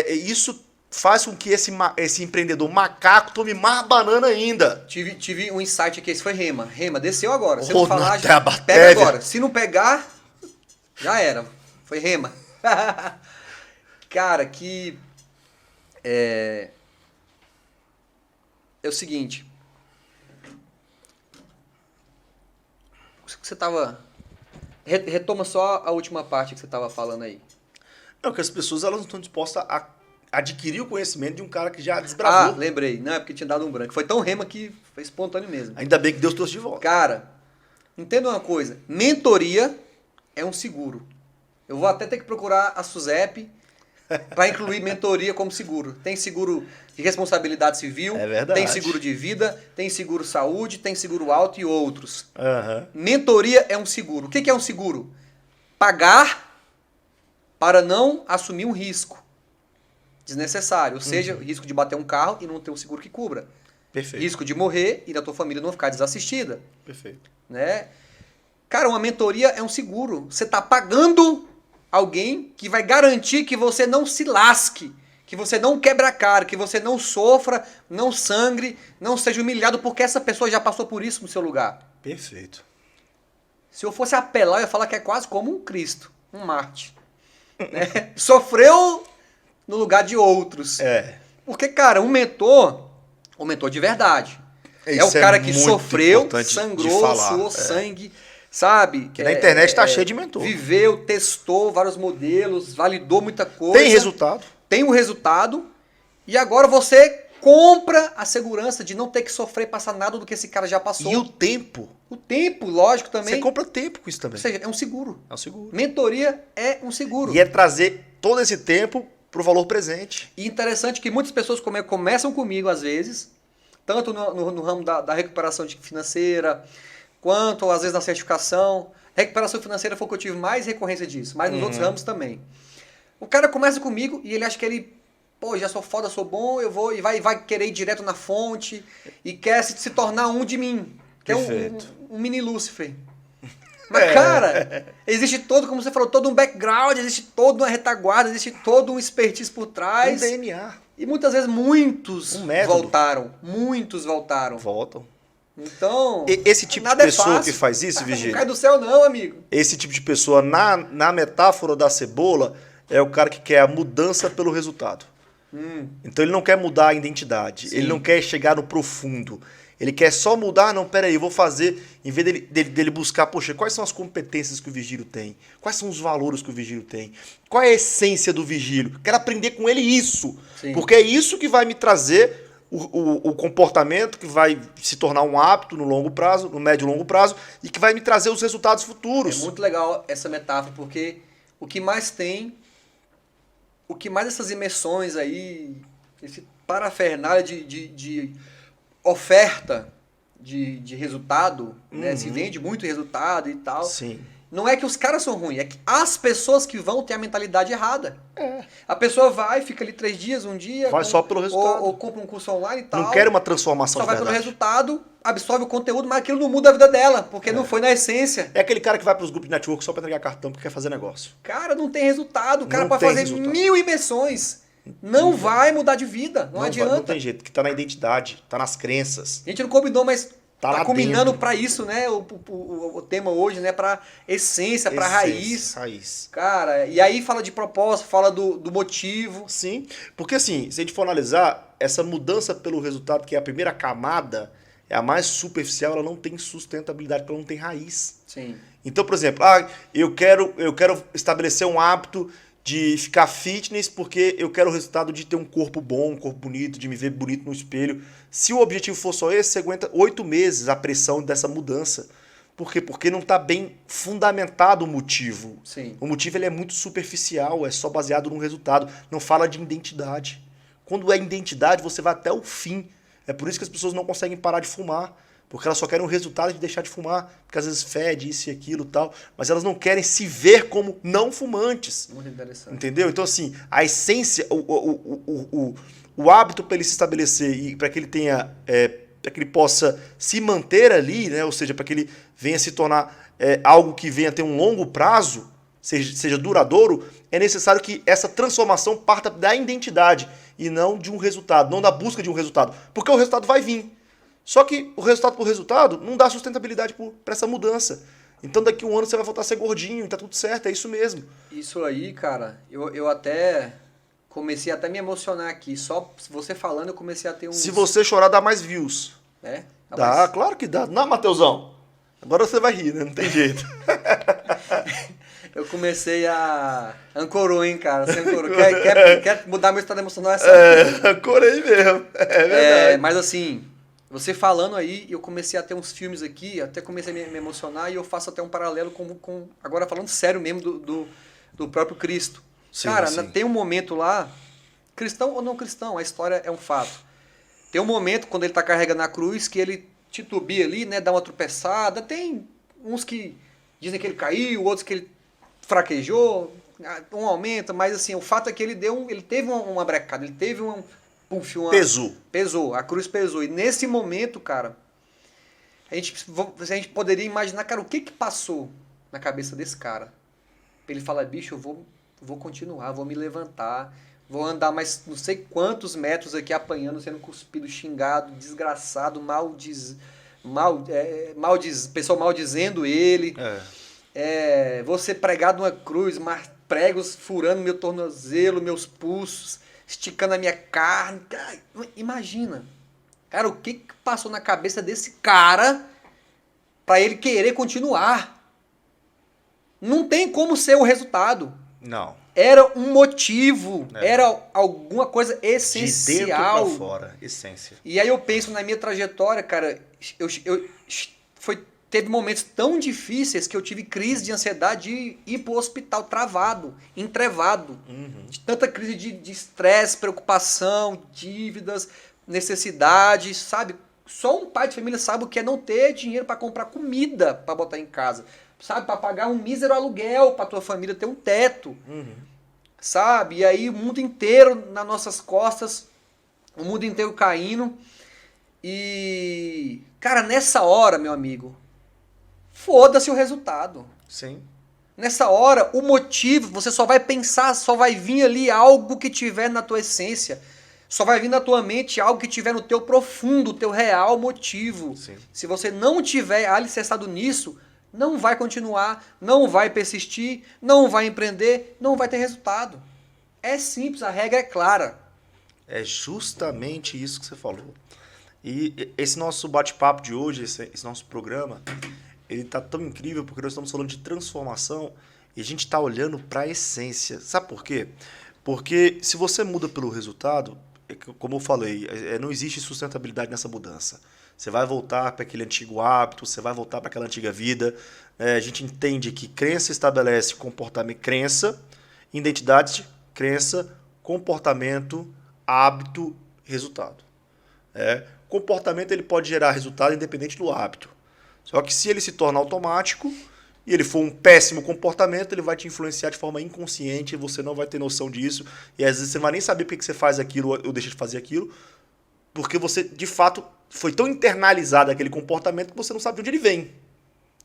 isso faz com que esse empreendedor macaco tome mais banana ainda. Tive um insight aqui, esse foi Rema. Rema, desceu agora. Se Oh, não falar, na pega agora. Se não pegar, já era. Foi Rema. Cara, que... É o seguinte. Você tava... Retoma só a última parte que você tava falando aí. Não, que as pessoas elas não estão dispostas a adquirir o conhecimento de um cara que já desbravou. Lembrei. Não, é porque tinha dado um branco. Foi tão Rema que foi espontâneo mesmo. Ainda bem que Deus trouxe de volta. Cara, entenda uma coisa. Mentoria é um seguro. Eu vou até ter que procurar a SUSEP para incluir mentoria como seguro. Tem seguro de responsabilidade civil, É verdade. tem seguro de vida, tem seguro saúde, tem seguro auto e outros. Aham. Mentoria é um seguro. O que é um seguro? Pagar para não assumir um risco desnecessário. Ou seja, risco de bater um carro e não ter um seguro que cubra. Perfeito. Risco de morrer e da tua família não ficar desassistida. Perfeito. Né? Cara, uma mentoria é um seguro. Você está pagando alguém que vai garantir que você não se lasque, que você não quebre a cara, que você não sofra, não sangre, não seja humilhado, porque essa pessoa já passou por isso no seu lugar. Perfeito. Se eu fosse apelar, eu ia falar que é quase como um Cristo, um Marte. Né? Sofreu no lugar de outros. É. Porque, cara, um mentor de verdade, é o Isso cara que muito sofreu, importante de sangrou, falar. suou sangue, sabe? Que na internet tá cheio de mentor. Viveu, testou vários modelos, validou muita coisa. Tem resultado. Tem um resultado. E agora você compra a segurança de não ter que sofrer, passar nada do que esse cara já passou. E o tempo. O tempo, lógico, também. Você compra tempo com isso também. Ou seja, é um seguro. É um seguro. Mentoria é um seguro. E é trazer todo esse tempo pro valor presente. E interessante que muitas pessoas começam comigo, às vezes, tanto no ramo da recuperação financeira, quanto, às vezes, na certificação. Recuperação financeira foi o que eu tive mais recorrência disso, mas nos outros ramos também. O cara começa comigo e ele acha que ele, pô, já sou foda, sou bom, eu vou, e vai querer ir direto na fonte, e quer se tornar um de mim. Que é um mini Lúcifer. Mas, cara, existe todo, como você falou, todo um background, existe toda uma retaguarda, existe todo um expertise por trás. Um DNA. E muitas vezes muitos método. voltaram. Muitos voltaram. Voltam. Então, Esse tipo de nada pessoa é fácil. que faz isso, Não Vigílio, cai do céu não, amigo. esse tipo de pessoa, na metáfora da cebola, é o cara que quer a mudança pelo resultado. Então ele não quer mudar a identidade, Sim. ele não quer chegar no profundo. Ele quer só mudar, não, peraí, eu vou fazer, em vez dele buscar, poxa, quais são as competências que o vigílio tem? Quais são os valores que o vigílio tem? Qual é a essência do vigílio? Quero aprender com ele isso, Sim. porque é isso que vai me trazer o comportamento, que vai se tornar um hábito no longo prazo, no médio e longo prazo, e que vai me trazer os resultados É futuros. muito legal essa metáfora, porque o que mais essas imersões aí, esse parafernália de oferta de resultado, né? Se vende muito resultado e tal. Sim. Não é que os caras são ruins, é que as pessoas que vão têm a mentalidade errada. A pessoa vai, fica ali 3 dias, um dia. Vai só pelo resultado. Ou compra um curso online e tal. Não quero uma transformação Só de vai pelo verdade. resultado, absorve o conteúdo, mas aquilo não muda a vida dela, porque não foi na essência. É aquele cara que vai para os grupos de network só para entregar cartão porque quer fazer negócio. Cara, não tem resultado. O cara Não pode tem fazer resultado. 1000 imersões. Não vai mudar de vida. Não adianta. Não tem jeito, que tá na identidade, tá nas crenças. A gente não combinou, mas Tá lá tá combinando dentro. pra isso, né? O tema hoje, né? Pra essência, pra raiz. Raiz. Cara, e aí fala de propósito, fala do motivo. Sim, porque assim, se a gente for analisar, essa mudança pelo resultado, que é a primeira camada, é a mais superficial, ela não tem sustentabilidade, porque ela não tem raiz. Sim. Então, por exemplo, eu quero estabelecer um hábito de ficar fitness porque eu quero o resultado de ter um corpo bom, um corpo bonito, de me ver bonito no espelho. Se o objetivo for só esse, você aguenta 8 meses a pressão dessa mudança. Por quê? Porque não está bem fundamentado o motivo. Sim. O motivo ele é muito superficial, é só baseado no resultado. Não fala de identidade. Quando é identidade, você vai até o fim. É por isso que as pessoas não conseguem parar de fumar. Porque elas só querem o resultado de deixar de fumar. Porque às vezes fede isso e aquilo e tal. Mas elas não querem se ver como não fumantes. Muito interessante. Entendeu? Então, assim, a essência, o hábito para ele se estabelecer e para que ele tenha, para que ele possa se manter ali, né? Ou seja, para que ele venha se tornar algo que venha ter um longo prazo, seja duradouro, é necessário que essa transformação parta da identidade e não de um resultado, não da busca de um resultado. Porque o resultado vai vir. Só que o resultado por resultado não dá sustentabilidade para essa mudança. Então daqui a um ano você vai voltar a ser gordinho e tá tudo certo, é isso mesmo. Isso aí, cara, eu até comecei até a me emocionar aqui. Só você falando eu comecei a ter Se você chorar, dá mais views. É? Dá, claro que dá. Não, Mateusão? Agora você vai rir, né? Não tem jeito. Eu comecei a... Ancorou, hein, cara? Você ancorou. Quer mudar meu estado emocional? Ancorei mesmo. É verdade. Mas assim, você falando aí, eu comecei a ter uns filmes aqui, até comecei a me emocionar e eu faço até um paralelo com agora falando sério mesmo, do próprio Cristo. Sim, cara, sim. tem um momento lá, cristão ou não cristão, a história é um fato. Tem um momento quando ele tá carregando a cruz que ele titubia ali, né, dá uma tropeçada. Tem uns que dizem que ele caiu, outros que ele fraquejou, um aumenta, mas assim, o fato é que ele teve uma brecada, ele teve pesou, a cruz pesou. E nesse momento, cara, a gente poderia imaginar, cara, o que passou na cabeça desse cara? Ele fala, bicho, eu vou continuar, vou me levantar, vou andar mais não sei quantos metros aqui apanhando, sendo cuspido, xingado, desgraçado, pessoal maldizendo ele. Vou ser pregado numa cruz, pregos furando meu tornozelo, meus pulsos, esticando a minha carne. Cara, imagina. Cara, o que passou na cabeça desse cara para ele querer continuar? Não tem como ser o resultado. Não. Era um motivo, era alguma coisa essencial. De dentro pra fora, essência. E aí eu penso na minha trajetória, cara, teve momentos tão difíceis que eu tive crise de ansiedade de ir pro hospital travado, entrevado. De tanta crise de estresse, preocupação, dívidas, necessidades, sabe? Só um pai de família sabe o que é não ter dinheiro para comprar comida para botar em casa. Sabe? Para pagar um mísero aluguel para tua família ter um teto. Sabe? E aí o mundo inteiro nas nossas costas, o mundo inteiro caindo. E, cara, nessa hora, meu amigo, foda-se o resultado. Sim. Nessa hora, o motivo, você só vai pensar, só vai vir ali algo que tiver na tua essência. Só vai vir na tua mente algo que tiver no teu profundo, teu real motivo. Sim. Se você não tiver alicerçado nisso, não vai continuar, não vai persistir, não vai empreender, não vai ter resultado. É simples, a regra é clara. É justamente isso que você falou. E esse nosso bate-papo de hoje, esse nosso programa, ele tá tão incrível porque nós estamos falando de transformação e a gente está olhando para a essência. Sabe por quê? Porque se você muda pelo resultado, como eu falei, não existe sustentabilidade nessa mudança. Você vai voltar para aquele antigo hábito, você vai voltar para aquela antiga vida. A gente entende que crença estabelece comportamento, crença, identidade, crença, comportamento, hábito, resultado. Comportamento ele pode gerar resultado independente do hábito. Só que se ele se torna automático e ele for um péssimo comportamento, ele vai te influenciar de forma inconsciente e você não vai ter noção disso. E às vezes você não vai nem saber por que você faz aquilo ou deixa de fazer aquilo, porque você, de fato, foi tão internalizado aquele comportamento que você não sabe de onde ele vem.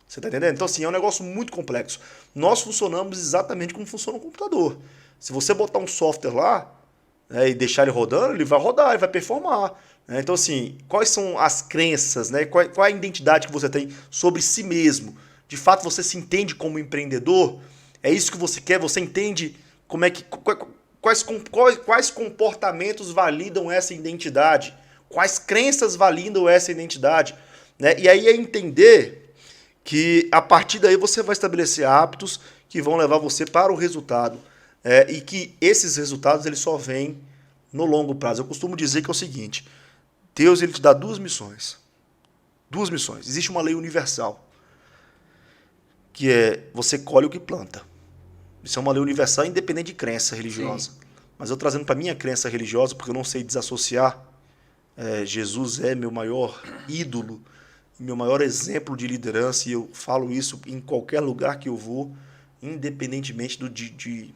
Você está entendendo? Então, assim, é um negócio muito complexo. Nós funcionamos exatamente como funciona um computador. Se você botar um software lá, e deixar ele rodando, ele vai rodar, ele vai performar. Então, assim, quais são as crenças, qual a identidade que você tem sobre si mesmo? De fato, você se entende como empreendedor? É isso que você quer? Você entende como é que, quais comportamentos validam essa identidade? Quais crenças validam essa identidade? E aí é entender que, a partir daí, você vai estabelecer hábitos que vão levar você para o resultado. E que esses resultados eles só vêm no longo prazo. Eu costumo dizer que é o seguinte: Deus ele te dá duas missões. Duas missões. Existe uma lei universal, que é você colhe o que planta. Isso é uma lei universal independente de crença religiosa. Sim. Mas eu trazendo para a minha crença religiosa, porque eu não sei desassociar, Jesus é meu maior ídolo, meu maior exemplo de liderança, e eu falo isso em qualquer lugar que eu vou, independentemente de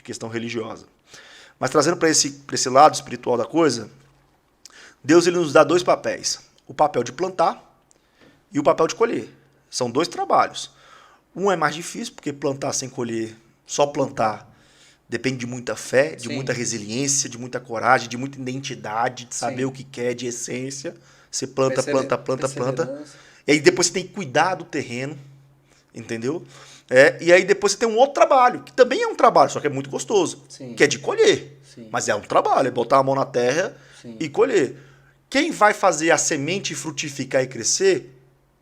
questão religiosa. Mas trazendo para esse lado espiritual da coisa, Deus ele nos dá dois papéis. O papel de plantar e o papel de colher. São dois trabalhos. Um é mais difícil, porque plantar sem colher Só plantar. Depende de muita fé, de Sim. muita resiliência, de muita coragem, de muita identidade, de saber Sim. o que quer, de essência. Você planta, planta. Perseverança. E aí depois você tem que cuidar do terreno, entendeu? E aí depois você tem um outro trabalho, que também é um trabalho, só que é muito gostoso, Sim. que é de colher. Sim. Mas é um trabalho, é botar a mão na terra Sim. e colher. Quem vai fazer a semente frutificar e crescer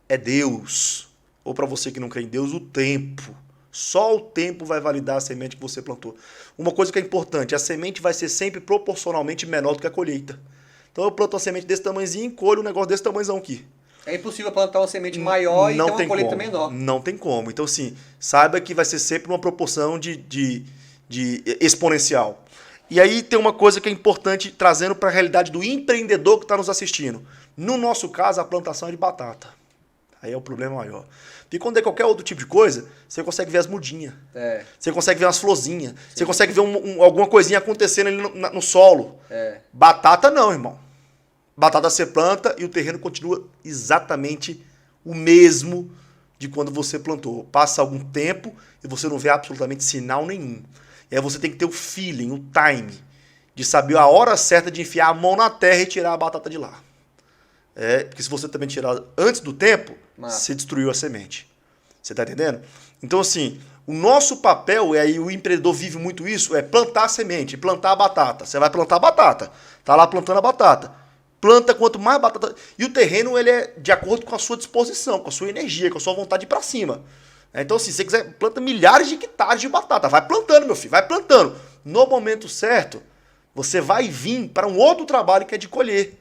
é Deus. Ou para você que não crê em Deus, o tempo. Só o tempo vai validar a semente que você plantou. Uma coisa que é importante, a semente vai ser sempre proporcionalmente menor do que a colheita. Então eu planto uma semente desse tamanhozinho e colho um negócio desse tamanhozão aqui. É impossível plantar uma semente maior e ter uma colheita como. menor. Não tem como. Então, assim, saiba que vai ser sempre uma proporção de exponencial. E aí tem uma coisa que é importante, trazendo para a realidade do empreendedor que está nos assistindo. No nosso caso, a plantação é de batata. Aí é o problema maior. Porque quando é qualquer outro tipo de coisa, você consegue ver as mudinhas. Você consegue ver umas florzinhas. Você consegue ver alguma coisinha acontecendo ali no solo. Batata não, irmão. Batata você planta e o terreno continua exatamente o mesmo de quando você plantou. Passa algum tempo e você não vê absolutamente sinal nenhum. E aí você tem que ter o feeling, o time, de saber a hora certa de enfiar a mão na terra e tirar a batata de lá. Porque se você também tirar antes do tempo, você destruiu a semente. Você tá entendendo? Então, assim, o nosso papel, e aí o empreendedor vive muito isso, é plantar a semente, plantar a batata. Você vai plantar a batata. Tá lá plantando a batata. Planta quanto mais batata... E o terreno, ele é de acordo com a sua disposição, com a sua energia, com a sua vontade de ir pra cima. Então, assim, se você quiser, planta milhares de hectares de batata. Vai plantando, meu filho, vai plantando. No momento certo, você vai vir para um outro trabalho que é de colher.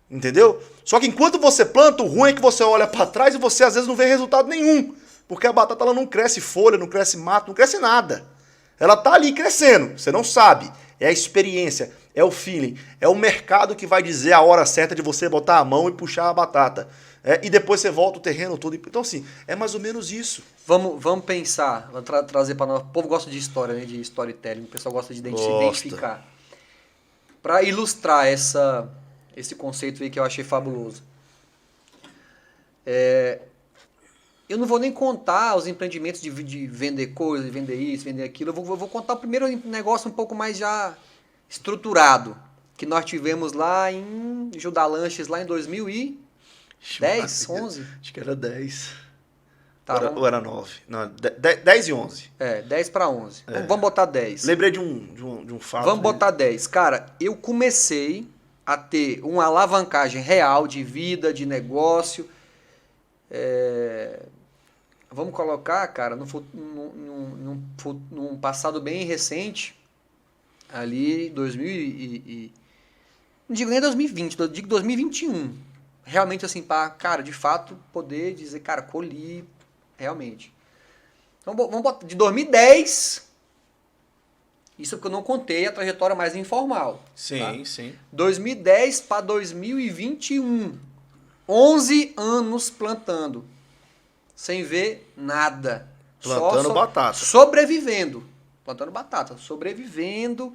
Entendeu? Só que enquanto você planta, o ruim é que você olha para trás e você às vezes não vê resultado nenhum. Porque a batata ela não cresce folha, não cresce mato, não cresce nada. Ela tá ali crescendo, você não sabe. É a experiência, é o feeling, é o mercado que vai dizer a hora certa de você botar a mão e puxar a batata. E depois você volta o terreno todo. Então, assim, é mais ou menos isso. Vamos pensar, trazer para nós. O povo gosta de história, né? De storytelling, o pessoal gosta de se identificar. Para ilustrar esse conceito aí que eu achei fabuloso. Eu não vou nem contar os empreendimentos de vender coisas, de vender isso, vender aquilo. Eu vou contar o primeiro negócio um pouco mais já estruturado, que nós tivemos lá em Judá Lanches, lá em 2010, 11? Acho que era 10. Tá, ou era 9? Não, 10 e 11. 10 para 11. Vamos botar 10. Lembrei de um fato. Vamos botar 10. Cara, eu comecei a ter uma alavancagem real de vida, de negócio. Vamos colocar, cara, num passado bem recente, ali 2000 não digo nem 2020, eu digo 2021. Realmente assim, para, cara, de fato, poder dizer, cara, colhi, realmente. Então, vamos botar de 2010, isso é porque eu não contei a trajetória mais informal. Sim, tá? sim. 2010 para 2021. 11 anos plantando. Sem ver nada. Plantando batata. Sobrevivendo. Plantando batata. Sobrevivendo,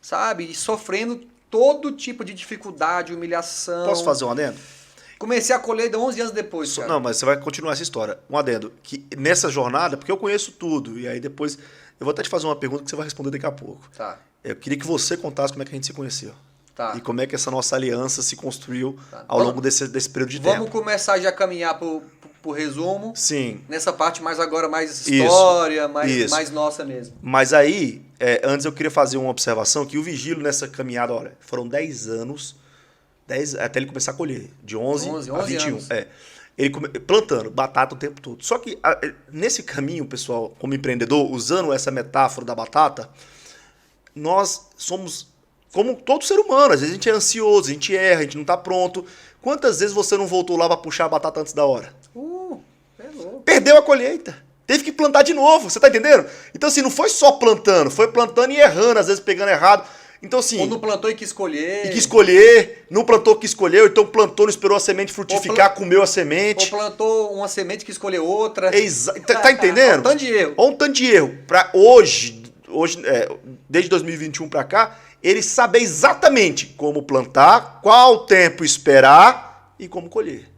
sabe? E sofrendo todo tipo de dificuldade, humilhação. Posso fazer um adendo? Comecei a colher 11 anos depois, cara. Não, mas você vai continuar essa história. Um adendo. Que nessa jornada, porque eu conheço tudo, e aí depois... Eu vou até te fazer uma pergunta que você vai responder daqui a pouco. Tá. Eu queria que você contasse como é que a gente se conheceu. Tá. E como é que essa nossa aliança se construiu ao longo desse período de Vamos tempo. começar já a caminhar pro resumo. Sim. Nessa parte mais agora, mais história, mais nossa mesmo. Mas aí, antes eu queria fazer uma observação que o Vigílio nessa caminhada, olha, foram 10 anos, até ele começar a colher, de 11 a 21. Anos. Ele plantando batata o tempo todo. Só que nesse caminho, pessoal, como empreendedor, usando essa metáfora da batata, nós somos como todo ser humano. Às vezes a gente é ansioso, a gente erra, a gente não está pronto. Quantas vezes você não voltou lá para puxar a batata antes da hora? É louco. Perdeu a colheita. Teve que plantar de novo, você tá entendendo? Então assim, não foi só plantando, foi plantando e errando, às vezes pegando errado. Então assim... Ou não plantou e quis escolher. E quis escolher, não plantou que escolheu, então plantou, não esperou a semente frutificar, comeu a semente. Ou plantou uma semente que escolheu outra. Tá entendendo? Um tanto de erro. Olha um tanto de erro. Pra hoje desde 2021 para cá, ele saber exatamente como plantar, qual tempo esperar e como colher.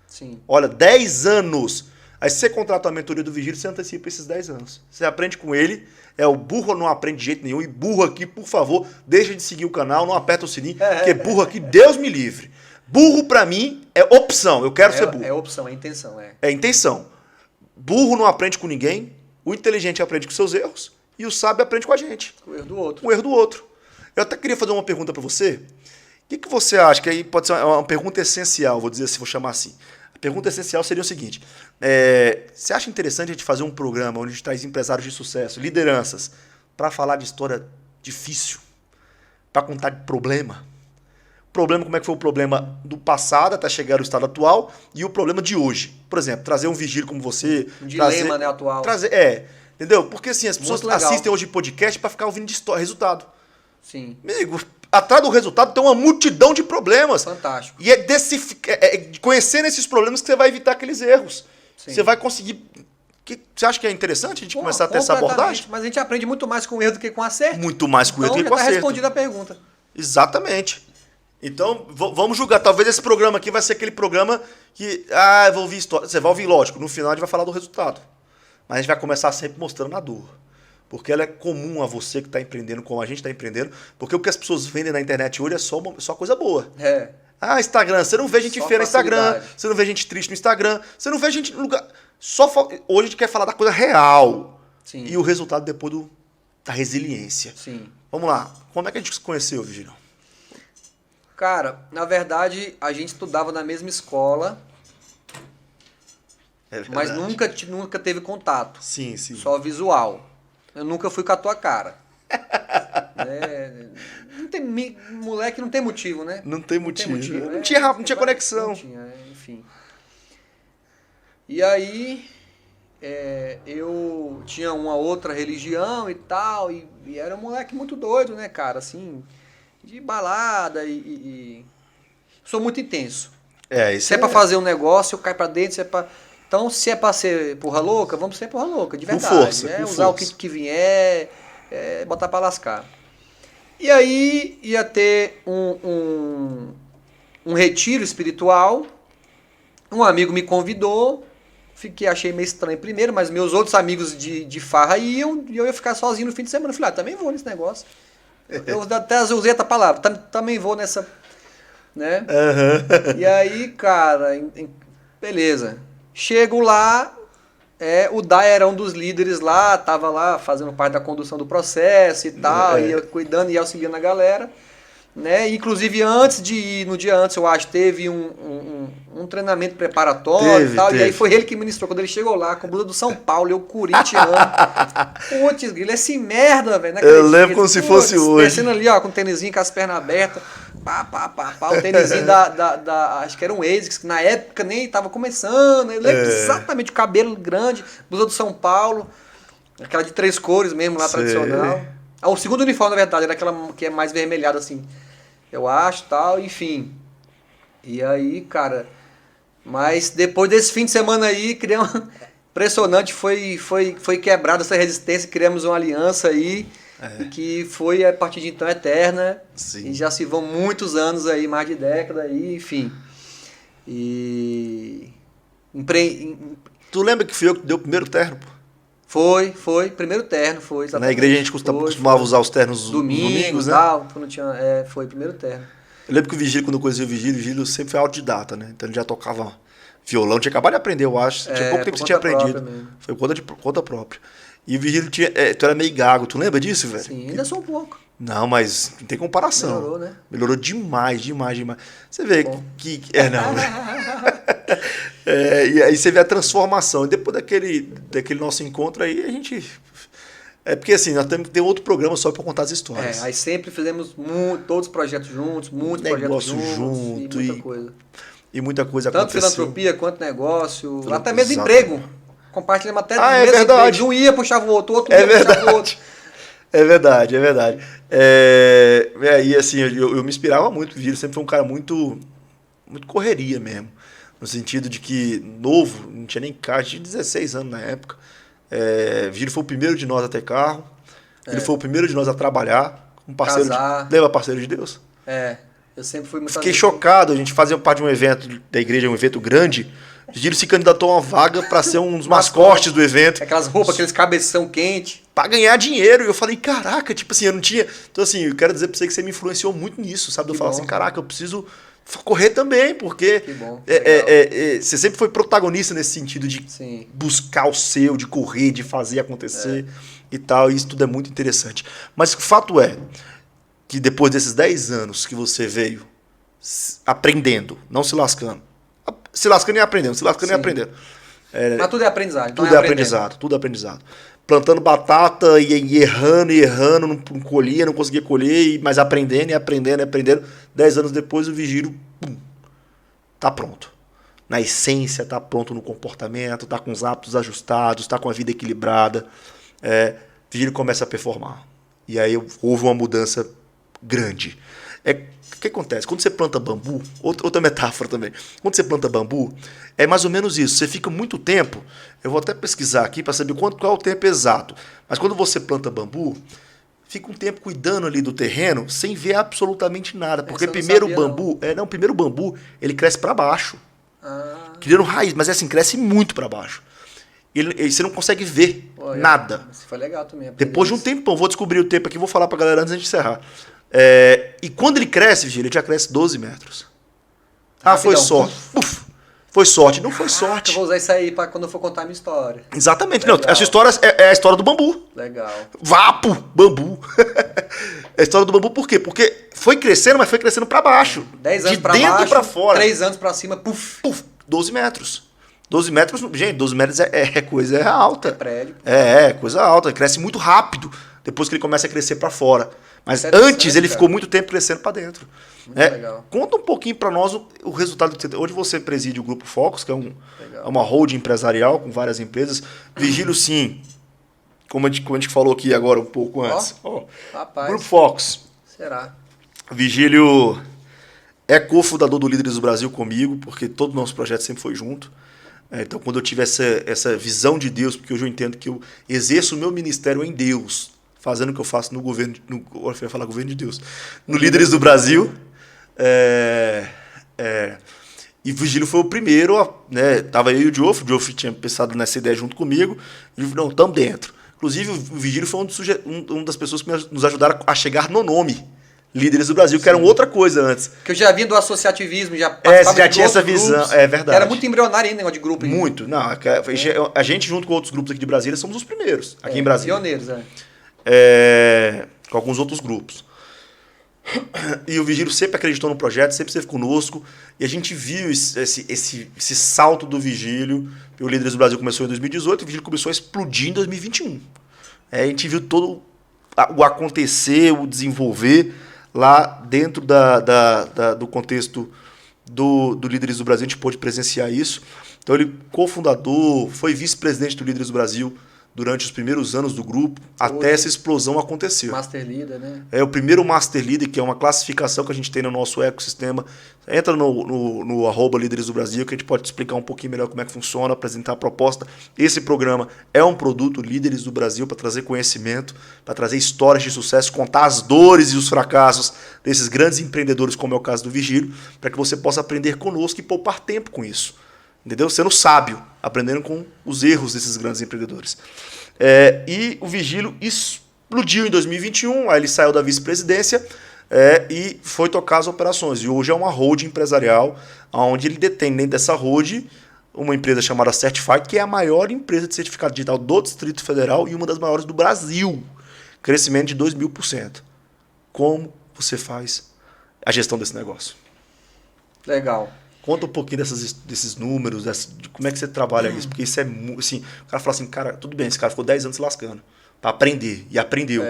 Sim. Olha, 10 anos. Aí se você contrata a mentoria do Vigílio, você antecipa esses 10 anos. Você aprende com ele, o burro não aprende de jeito nenhum, e burro aqui, por favor, deixa de seguir o canal, não aperta o sininho, porque burro aqui, Deus me livre. Burro pra mim é opção, eu quero ser burro. É opção, é intenção, É intenção. Burro não aprende com ninguém, o inteligente aprende com seus erros, e o sábio aprende com a gente. O erro do outro. O erro do outro. Eu até queria fazer uma pergunta pra você. O que você acha, que aí pode ser uma pergunta essencial, vou dizer assim, vou chamar assim. A pergunta essencial seria o seguinte, você acha interessante a gente fazer um programa onde a gente traz empresários de sucesso, lideranças, para falar de história difícil, para contar de problema? Problema, como é que foi o problema do passado até chegar ao estado atual e o problema de hoje. Por exemplo, trazer um vigílio como você. Um dilema, né, atual. Entendeu? Porque assim, as pessoas assistem hoje podcast para ficar ouvindo de história, resultado. Sim. Amigo, atrás do resultado tem uma multidão de problemas. Fantástico. E conhecendo esses problemas que você vai evitar aqueles erros. Sim. Você vai conseguir... Você acha que é interessante a gente começar a ter essa abordagem? Mas a gente aprende muito mais com erro do que com acerto. Muito mais com erro do que com acerto. Então já está respondida a pergunta. Exatamente. Então, vamos julgar. Talvez esse programa aqui vai ser aquele programa que... eu vou ouvir história. Você vai ouvir, lógico. No final a gente vai falar do resultado. Mas a gente vai começar sempre mostrando a dor. Porque ela é comum a você que está empreendendo, como a gente está empreendendo. Porque o que as pessoas vendem na internet hoje é só coisa boa. Instagram. Você não vê gente feia no Instagram. Você não vê gente triste no Instagram. Você não vê gente no lugar... Hoje a gente quer falar da coisa real. Sim. E o resultado depois da resiliência. Sim. Vamos lá. Como é que a gente se conheceu, Vigílio? Cara, na verdade, a gente estudava na mesma escola, mas nunca teve contato. Sim. Só visual. Eu nunca fui com a tua cara. Moleque não tem motivo, né? Não tem motivo. Não tinha conexão. Não tinha, enfim. E aí, eu tinha uma outra religião e tal, e era um moleque muito doido, né, cara? Assim, de balada e... Sou muito intenso. Se é pra fazer um negócio, eu caio pra dentro, se é pra... Então, se é pra ser porra louca, vamos ser porra louca, de verdade. Com força, com usar força. o que vier, botar pra lascar. E aí, ia ter um retiro espiritual, um amigo me convidou, achei meio estranho primeiro, mas meus outros amigos de farra iam, e eu ia ficar sozinho no fim de semana. Eu falei, também vou nesse negócio. Eu até usei essa palavra, também vou nessa, né? Uhum. E aí, cara, beleza. Chego lá, o Dai era um dos líderes lá, tava lá fazendo parte da condução do processo e tal, ia cuidando e auxiliando a galera, né? Inclusive, antes de ir, no dia antes, eu acho, teve um treinamento preparatório e tal, teve. E aí foi ele que ministrou. Quando ele chegou lá, com a blusa do São Paulo, eu corintiano. Putz, ele é esse merda, velho. Eu lembro como se fosse hoje. Descendo ali, ó, com o tênisinho, com as pernas abertas. O tênisinho acho que era um ASICS, que na época nem tava começando. Eu lembro exatamente o cabelo grande, blusa do São Paulo, aquela de 3 cores mesmo, lá tradicional. O segundo uniforme, na verdade, era aquela que é mais vermelhada, assim, eu acho, tal, enfim. E aí, cara, mas depois desse fim de semana aí, impressionante, foi quebrada essa resistência, criamos uma aliança aí, que foi, a partir de então, eterna. Sim. E já se vão muitos anos aí, mais de década aí, enfim. E... Tu lembra que fui eu que deu o primeiro terno, pô? Foi, primeiro terno, foi. Na igreja a gente costumava usar os ternos domingos, né? Tal, quando tinha, foi primeiro terno. Eu lembro que o Vigílio, quando eu conheci o Vigílio sempre foi autodidata, né? Então ele já tocava violão, tinha acabado de aprender, eu acho. Tinha pouco tempo que você tinha aprendido. Foi conta própria. E o Vigílio tu era meio gago, tu lembra disso, velho? Sim, ainda sou um pouco. Não, mas não tem comparação. Melhorou, né? Melhorou demais. Você vê que... não, né? E aí você vê a transformação. E depois daquele nosso encontro aí, a gente... porque assim, nós temos que ter outro programa só para contar as histórias. Aí sempre fizemos todos os projetos juntos, muitos projetos juntos, e muita coisa. E muita coisa Tanto aconteceu. Filantropia quanto negócio, até mesmo emprego. Compartilhamos até é verdade. Um ia, puxava o outro ia, puxava o outro. É verdade. E assim, eu me inspirava muito, o Vigílio sempre foi um cara muito correria mesmo. No sentido de que, novo, não tinha nem carro, tinha 16 anos na época. Vigílio foi o primeiro de nós a ter carro. Ele foi o primeiro de nós a trabalhar. Um parceiro lembra parceiro de Deus? Eu sempre fui muito... Fiquei chocado, a gente fazia parte de um evento da igreja, um evento grande, Vigílio se candidatou a uma vaga para ser um dos mascotes do evento. Aquelas roupas, aqueles cabeção quente. Pra ganhar dinheiro. E eu falei, caraca, tipo assim, eu não tinha... Então assim, eu quero dizer pra você que você me influenciou muito nisso, sabe? Eu falo assim, caraca, eu preciso correr também, porque Que bom, você sempre foi protagonista nesse sentido de Sim. buscar o seu, de correr, de fazer acontecer e tal. E isso tudo é muito interessante. Mas o fato é que depois desses 10 anos que você veio aprendendo, não se lascando. Se lascando e aprendendo, se lascando e Sim. aprendendo. Mas tudo é aprendizado. Então Tudo é aprendendo. aprendizado, tudo é aprendizado. Plantando batata e errando, não colhia, não conseguia colher, mas aprendendo e aprendendo e aprendendo. 10 anos depois o vigílio, pum, tá pronto. Na essência, tá pronto no comportamento, tá com os hábitos ajustados, tá com a vida equilibrada. O vigílio começa a performar. E aí houve uma mudança grande. O que acontece? Quando você planta bambu, outra metáfora também, quando você planta bambu, é mais ou menos isso. Você fica muito tempo, eu vou até pesquisar aqui para saber qual é o tempo exato, mas quando você planta bambu, fica um tempo cuidando ali do terreno sem ver absolutamente nada, porque primeiro o bambu, ele cresce para baixo, criando raiz, mas assim, cresce muito para baixo. E você não consegue ver nada. Isso foi legal também. Depois de um tempão, vou descobrir o tempo aqui, vou falar pra galera antes de encerrar. E quando ele cresce, Vigílio, ele já cresce 12 metros. Foi sorte. Foi sorte. Não foi sorte. Eu vou usar isso aí pra quando eu for contar a minha história. Exatamente. Não, essa história é a história do bambu. Legal. Vapo, bambu. É a história do bambu por quê? Porque foi crescendo, mas foi crescendo pra baixo. 10 anos de pra dentro baixo, pra fora. 3 anos pra cima, puf. 12 metros. 12 metros, gente, 12 metros é coisa alta. É prédio. Coisa alta. Cresce muito rápido depois que ele começa a crescer pra fora. Mas Interessante, antes ele cara. ficou muito tempo crescendo pra dentro. Muito legal. Conta um pouquinho pra nós o resultado que você tem. Hoje você preside o Grupo Focus, que é Legal. uma holding empresarial com várias empresas. Vigílio, sim, como a gente falou aqui agora um pouco antes. Rapaz. Grupo Focus. Será? Vigílio é cofundador do Líderes do Brasil comigo, porque todo o nosso projeto sempre foi junto. Então, quando eu tive essa visão de Deus, porque hoje eu entendo que eu exerço o meu ministério em Deus, fazendo o que eu faço no governo, eu ia falar governo de Deus, no Líderes do Brasil. E o Vigílio foi o primeiro, né? Tava eu e o Geoff tinha pensado nessa ideia junto comigo. Ele falou, não, estamos dentro. Inclusive, o Vigílio foi uma das pessoas que nos ajudaram a chegar no nome Líderes do Brasil, que era outra coisa antes. Que eu já vim do associativismo, já Você já tinha essa visão, grupos, é verdade. Era muito embrionário ainda, negócio de grupo. ainda. Muito. Não, a gente, junto com outros grupos aqui de Brasília, somos os primeiros, aqui em Brasília. Pioneiros, Com alguns outros grupos. E o Vigílio sempre acreditou no projeto, sempre esteve conosco. E a gente viu esse salto do Vigílio. O Líderes do Brasil começou em 2018, o Vigílio começou a explodir em 2021. A gente viu todo o acontecer, o desenvolver lá dentro do contexto do Líderes do Brasil. A gente pôde presenciar isso. Então ele cofundador, foi vice-presidente do Líderes do Brasil durante os primeiros anos do grupo, até essa explosão aconteceu. Master Leader, né? É o primeiro Master Leader, que é uma classificação que a gente tem no nosso ecossistema. Entra no @Líderes do Brasil, que a gente pode te explicar um pouquinho melhor como é que funciona, apresentar a proposta. Esse programa é um produto Líderes do Brasil para trazer conhecimento, para trazer histórias de sucesso, contar as dores e os fracassos desses grandes empreendedores, como é o caso do Vigílio, para que você possa aprender conosco e poupar tempo com isso. Entendeu? Sendo sábio, aprendendo com os erros desses grandes empreendedores. E o Vigílio explodiu em 2021, aí ele saiu da vice-presidência e foi tocar as operações. E hoje é uma holding empresarial, onde ele detém dentro dessa holding uma empresa chamada Certified, que é a maior empresa de certificado digital do Distrito Federal e uma das maiores do Brasil. Crescimento de 2.000%. Como você faz a gestão desse negócio? Legal. Conta um pouquinho desses números, de como é que você trabalha isso, porque isso é assim, o cara fala assim, cara, tudo bem, esse cara ficou 10 anos se lascando para aprender, e aprendeu.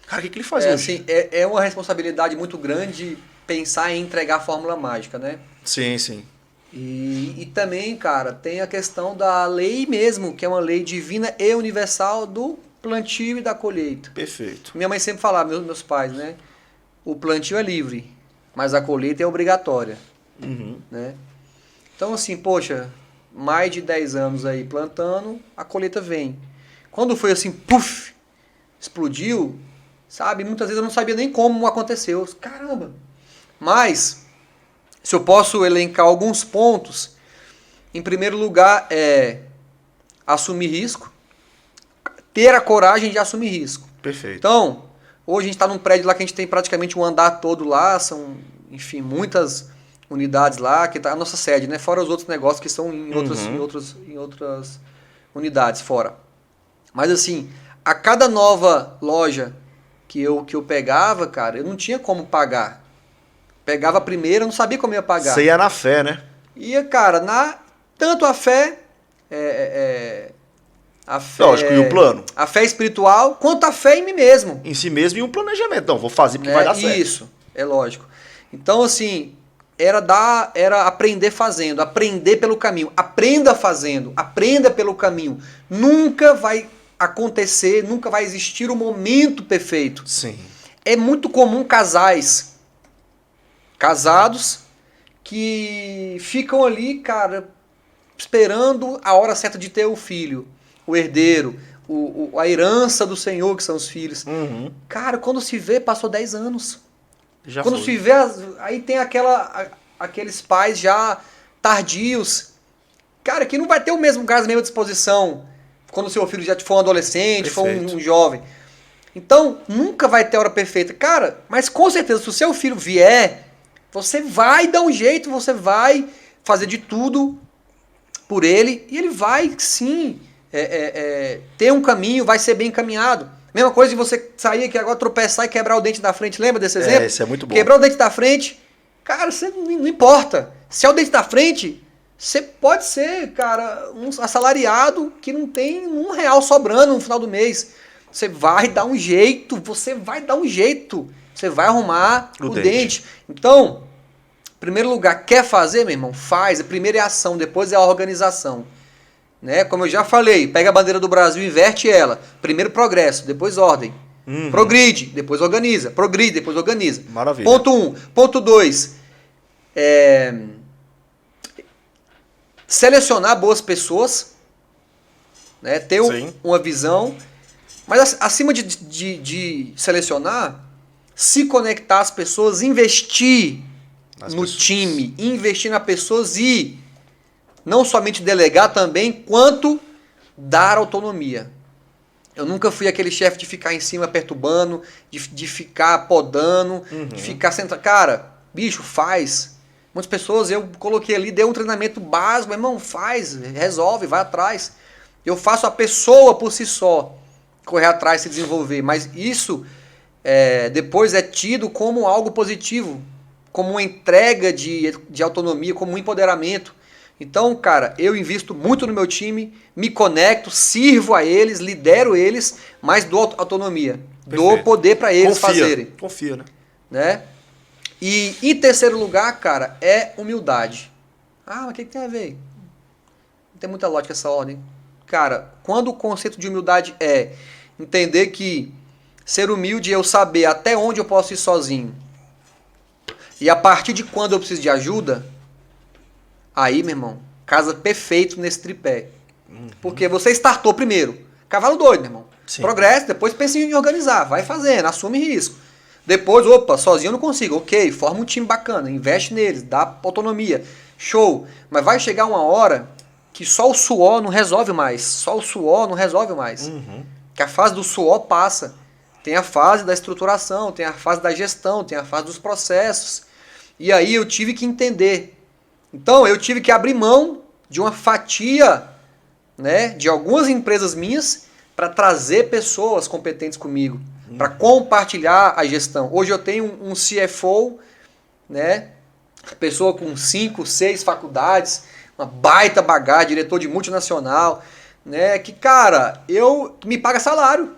Cara, o que ele faz hoje? Assim, é uma responsabilidade muito grande pensar em entregar a fórmula mágica, né? Sim, sim. E também, cara, tem a questão da lei mesmo, que é uma lei divina e universal do plantio e da colheita. Perfeito. Minha mãe sempre falava, meus pais, né? O plantio é livre, mas a colheita é obrigatória. Uhum. Né? Então assim, poxa, mais de 10 anos aí plantando, a colheita vem. Quando foi assim, puf, explodiu, sabe? Muitas vezes eu não sabia nem como aconteceu. Caramba! Mas, se eu posso elencar alguns pontos, em primeiro lugar, é assumir risco, ter a coragem de assumir risco. Perfeito. Então, hoje a gente está num prédio lá que a gente tem praticamente um andar todo lá, são, enfim, muitas unidades lá, que está a nossa sede, né? Fora os outros negócios que são em outras unidades fora. Mas assim, a cada nova loja que eu pegava, cara, eu não tinha como pagar. Pegava a primeira, eu não sabia como ia pagar. Você ia na fé, né? Ia, cara, tanto a fé, a fé, Lógico, e o plano? a fé espiritual, quanto a fé em mim mesmo. Em si mesmo e um planejamento. Então, vou fazer porque vai dar certo. Isso, é lógico. Então, assim, era aprender fazendo, aprender pelo caminho. Aprenda fazendo, aprenda pelo caminho. Nunca vai acontecer, nunca vai existir o momento perfeito. Sim. É muito comum casados que ficam ali, cara, esperando a hora certa de ter o filho, o herdeiro, a herança do Senhor, que são os filhos. Uhum. Cara, quando se vê, passou 10 anos. Já Quando foi. se vê, aí tem aqueles pais já tardios, cara, que não vai ter o mesmo gás, a mesma disposição quando o seu filho já for um adolescente, for um jovem. Então, nunca vai ter a hora perfeita. Cara, mas com certeza, se o seu filho vier, você vai dar um jeito, você vai fazer de tudo por ele, e ele vai, sim, ter um caminho, vai ser bem encaminhado. Mesma coisa de você sair aqui agora, tropeçar e quebrar o dente da frente. Lembra desse exemplo? Isso é muito bom. Quebrar o dente da frente, cara, você não importa. Se é o dente da frente, você pode ser, cara, um assalariado que não tem R$1 sobrando no final do mês. Você vai dar um jeito, você vai arrumar o dente. Então, em primeiro lugar, quer fazer, meu irmão? Faz. A primeira é a ação, depois é a organização. Né? Como eu já falei, pega a bandeira do Brasil, inverte ela. Primeiro progresso, depois ordem. Progride, depois organiza. Progride, depois organiza. Maravilha. Ponto 1. Ponto 2. Selecionar boas pessoas. Né? Ter uma visão. Mas acima de selecionar, se conectar às pessoas, investir time, investir nas pessoas e não somente delegar também, quanto dar autonomia. Eu nunca fui aquele chefe de ficar em cima perturbando, de ficar podando, de ficar sentado. Cara, bicho, faz. Muitas pessoas eu coloquei ali, dei um treinamento básico, meu irmão, faz, resolve, vai atrás. Eu faço a pessoa por si só correr atrás, se desenvolver, mas isso depois é tido como algo positivo, como uma entrega de autonomia, como um empoderamento. Então, cara, eu invisto muito no meu time, me conecto, sirvo a eles, lidero eles, mas dou autonomia. Perfeito. Dou poder para eles fazerem. Confia, né? E em terceiro lugar, cara, é humildade. Ah, mas o que tem a ver? Não tem muita lógica essa ordem. Cara, quando o conceito de humildade é entender que ser humilde é eu saber até onde eu posso ir sozinho e a partir de quando eu preciso de ajuda, aí, meu irmão, casa perfeito nesse tripé. Porque você startou primeiro. Cavalo doido, meu irmão. Sim. Progresso, depois pensa em organizar. Vai fazendo, assume risco. Depois, opa, sozinho eu não consigo. Ok, forma um time bacana, investe neles, dá autonomia. Show. Mas vai chegar uma hora que só o suor não resolve mais. Só o suor não resolve mais. Que a fase do suor passa. Tem a fase da estruturação, tem a fase da gestão, tem a fase dos processos. E aí eu tive que entender. Então eu tive que abrir mão de uma fatia, né, de algumas empresas minhas para trazer pessoas competentes comigo, para compartilhar a gestão. Hoje eu tenho um CFO, né, pessoa com 5, 6 faculdades, uma baita bagagem, diretor de multinacional, né, que, cara, me paga salário.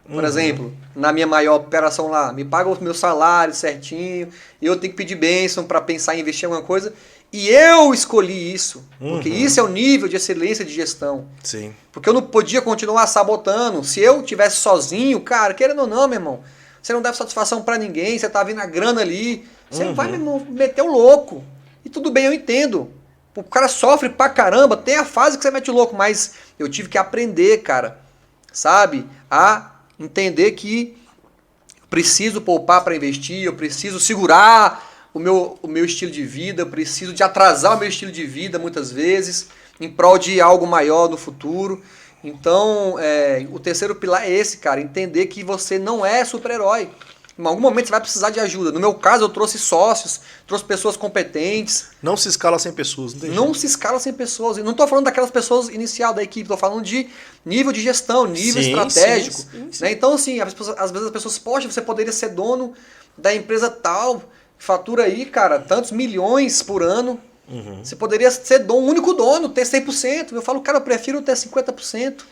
Por exemplo, na minha maior operação lá, me paga o meu salário certinho, eu tenho que pedir bênção para pensar em investir em alguma coisa, e eu escolhi isso, porque isso é o nível de excelência de gestão. Sim. Porque eu não podia continuar sabotando. Se eu tivesse sozinho, cara, querendo ou não, meu irmão, você não deve satisfação para ninguém, você tá vendo a grana ali, você não vai, meu irmão, meter o louco. E tudo bem, eu entendo. O cara sofre pra caramba, tem a fase que você mete o louco, mas eu tive que aprender, cara, sabe, a entender que eu preciso poupar para investir, eu preciso segurar o meu estilo de vida, eu preciso de atrasar o meu estilo de vida muitas vezes, em prol de algo maior no futuro. Então, o terceiro pilar é esse, cara, entender que você não é super-herói. Em algum momento você vai precisar de ajuda. No meu caso, eu trouxe sócios, trouxe pessoas competentes. Não se escala sem pessoas, não tem Não jeito. se escala sem pessoas. E não estou falando daquelas pessoas inicial da equipe, estou falando de nível de gestão, nível estratégico. Sim. Né? Então, assim, às vezes as pessoas, poxa, você poderia ser dono da empresa tal, que fatura aí, cara, tantos milhões por ano. Você poderia ser único dono, ter 100%. Eu falo, cara, eu prefiro ter 50%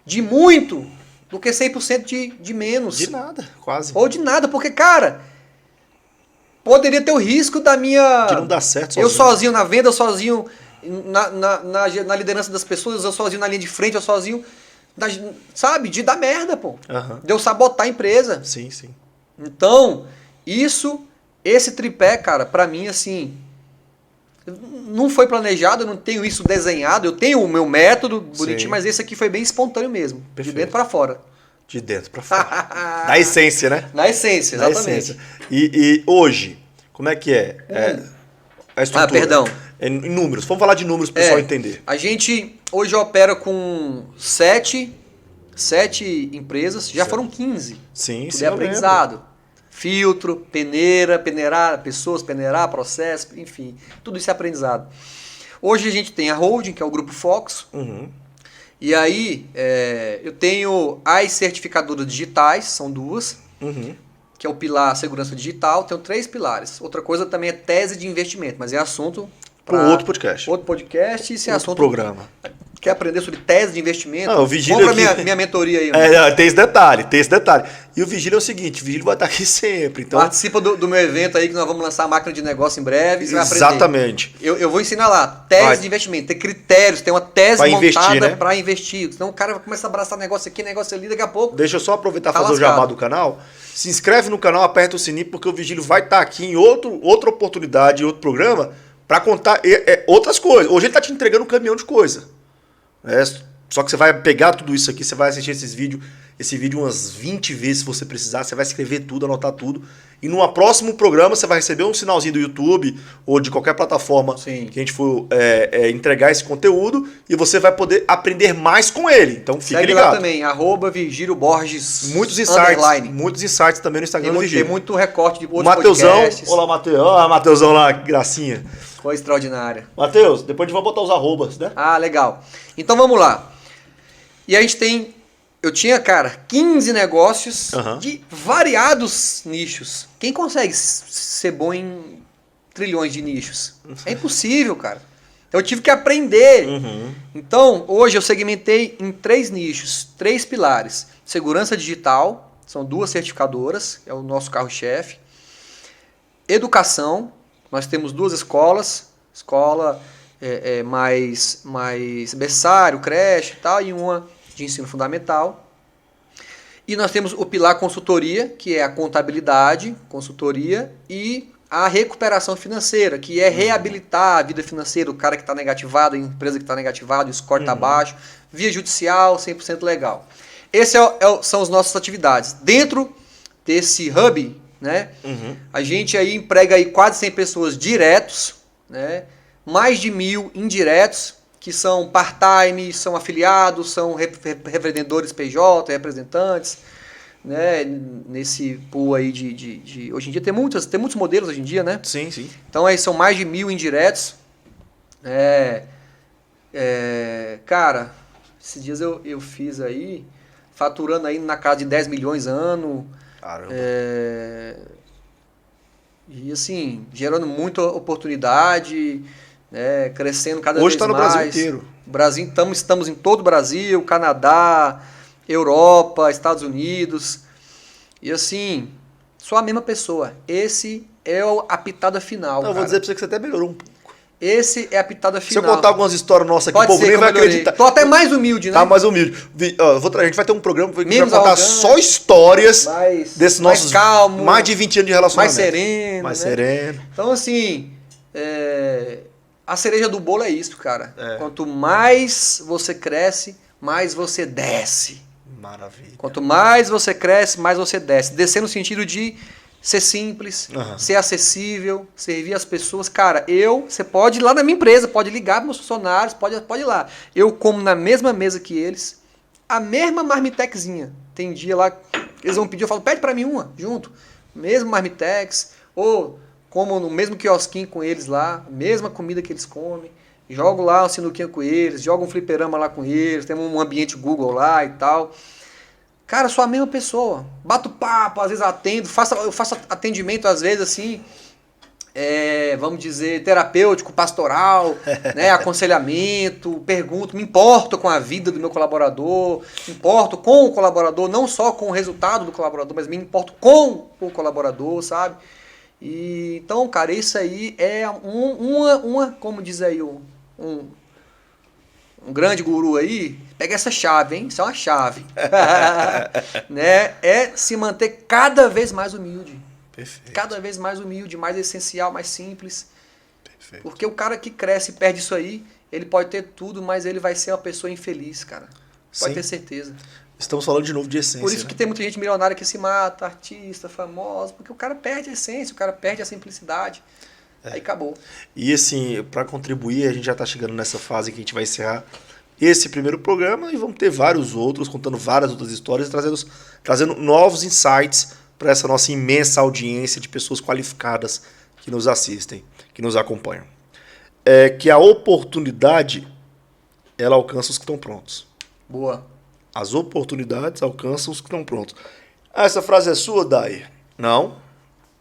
de muito do que 100% de menos. De nada, quase. Ou de nada, porque, cara, poderia ter o risco da minha... De não dar certo Eu sozinho. sozinho na venda, eu sozinho na liderança das pessoas, eu sozinho na linha de frente, eu sozinho, sabe, de dar merda, pô. De eu sabotar a empresa. Sim. Então, esse tripé, cara, pra mim, assim, não foi planejado, eu não tenho isso desenhado, eu tenho o meu método bonitinho, Sim. mas esse aqui foi bem espontâneo mesmo, Perfeito. de dentro pra fora. De dentro pra fora. Da essência, né? Na essência, Da exatamente. essência. E hoje, como é que é? A estrutura? Perdão. Em números. Vamos falar de números para o pessoal entender. A gente hoje opera com 7 empresas, já foram 15. Sim, Tudo sim. é aprendizado. Filtro, peneirar pessoas, peneirar, processo, enfim, tudo isso é aprendizado. Hoje a gente tem a holding, que é o Grupo Fox, e aí eu tenho as certificadoras digitais, são 2, que é o pilar segurança digital, tenho 3 pilares. Outra coisa também é tese de investimento, mas é assunto para outro podcast. Outro podcast, esse é outro assunto. Programa. Quer aprender sobre tese de investimento? O Vigílio compra aqui... minha mentoria aí. Tem esse detalhe. E o Vigílio é o seguinte, o Vigílio vai estar aqui sempre. Então... Participa do meu evento aí, que nós vamos lançar a máquina de negócio em breve, você vai aprender. Exatamente. Eu vou ensinar lá, tese de investimento, ter critérios, ter uma tese pra montada investir, né? para investir. Senão o cara vai começar a abraçar negócio aqui, negócio ali, daqui a pouco. Deixa eu só aproveitar e fazer lascado. o jabá do canal. Se inscreve no canal, aperta o sininho, porque o Vigílio vai estar aqui em outra oportunidade, em outro programa, para contar outras coisas. Hoje ele está te entregando um caminhão de coisa. Só que você vai pegar tudo isso aqui, você vai assistir esse vídeo umas 20 vezes se você precisar, você vai escrever tudo, anotar tudo. E num próximo programa você vai receber um sinalzinho do YouTube ou de qualquer plataforma Sim. que a gente for entregar esse conteúdo e você vai poder aprender mais com ele. Então fique ligado. Lá também, @Vigílio Borges. Muitos insights também no Instagram do Vigílio. Tem muito recorte de outros Mateusão, podcasts. olá Mateus, olha Mateusão lá, que gracinha. Foi extraordinária. Mateus, depois a gente vai botar os arrobas, né? Ah, legal. Então vamos lá. E a gente eu tinha, cara, 15 negócios de variados nichos. Quem consegue ser bom em trilhões de nichos? É impossível, cara. Eu tive que aprender. Então, hoje eu segmentei em 3 nichos, 3 pilares. Segurança digital, são 2 certificadoras, é o nosso carro-chefe. Educação, nós temos 2 escolas, escola mais berçário, creche e tal, e uma de ensino fundamental. E nós temos o pilar consultoria, que é a contabilidade, consultoria, e a recuperação financeira, que é reabilitar a vida financeira, o cara que está negativado, a empresa que está negativada, o score está baixo, via judicial, 100% legal. Essas são as nossas atividades. Dentro desse hub, né, a gente aí emprega aí quase 100 pessoas diretos, né, mais de 1.000 indiretos, que são part-time, são afiliados, são revendedores PJ, representantes, né, nesse pool aí de hoje em dia tem muitos modelos hoje em dia, né? Sim, sim. Então aí são mais de 1.000 indiretos. Cara, esses dias eu fiz aí, faturando aí na casa de 10 milhões ano. Caramba. E assim, gerando muita oportunidade, né, crescendo cada Hoje vez mais. Hoje está no Brasil inteiro. Estamos em todo o Brasil, Canadá, Europa, Estados Unidos. E assim, sou a mesma pessoa. Esse é a pitada final. Eu vou dizer pra você que você até melhorou um pouco. Esse é a pitada final. Se eu contar algumas histórias nossas aqui, o povo nem vai acreditar. Tô até mais humilde, né? Tá mais humilde. A gente vai ter um programa que vai contar só histórias desses nossos calmo, mais de 20 anos de relacionamento. Mais sereno. Mais né? sereno. Então, assim, a cereja do bolo é isso, cara. Quanto mais você cresce, mais você desce. Maravilha. Quanto mais você cresce, mais você desce. Descer no sentido de ser simples, Aham. ser acessível, servir as pessoas. Cara, você pode ir lá na minha empresa, pode ligar para meus funcionários, pode ir lá. Eu como na mesma mesa que eles, a mesma marmitexinha. Tem dia lá, eles vão pedir, eu falo, pede para mim uma, junto. Mesmo marmitex, ou como no mesmo quiosquinho com eles lá, mesma comida que eles comem. Jogo lá uma sinuquinha com eles, jogo um fliperama lá com eles, tem um ambiente Google lá e tal. Cara, sou a mesma pessoa. Bato papo, às vezes atendo, eu faço atendimento às vezes assim, vamos dizer, terapêutico, pastoral, né, aconselhamento, pergunto, me importo com a vida do meu colaborador, me importo com o colaborador, não só com o resultado do colaborador, mas me importo com o colaborador, sabe? E, então, cara, isso aí é como diz aí um grande guru aí, pega essa chave, hein? Isso é uma chave. Né? É se manter cada vez mais humilde. Perfeito. Cada vez mais humilde, mais essencial, mais simples. Perfeito. Porque o cara que cresce e perde isso aí, ele pode ter tudo, mas ele vai ser uma pessoa infeliz, cara. Pode Sim. ter certeza. Estamos falando de novo de essência. Por isso né? que tem muita gente milionária que se mata, artista, famoso, porque o cara perde a essência, o cara perde a simplicidade. Aí acabou. E assim, para contribuir, a gente já está chegando nessa fase que a gente vai encerrar esse primeiro programa e vamos ter vários outros, contando várias outras histórias e trazendo novos insights para essa nossa imensa audiência de pessoas qualificadas que nos assistem, que nos acompanham. É que a oportunidade, ela alcança os que estão prontos. Boa. As oportunidades alcançam os que estão prontos. Ah, essa frase é sua, Dai? Não.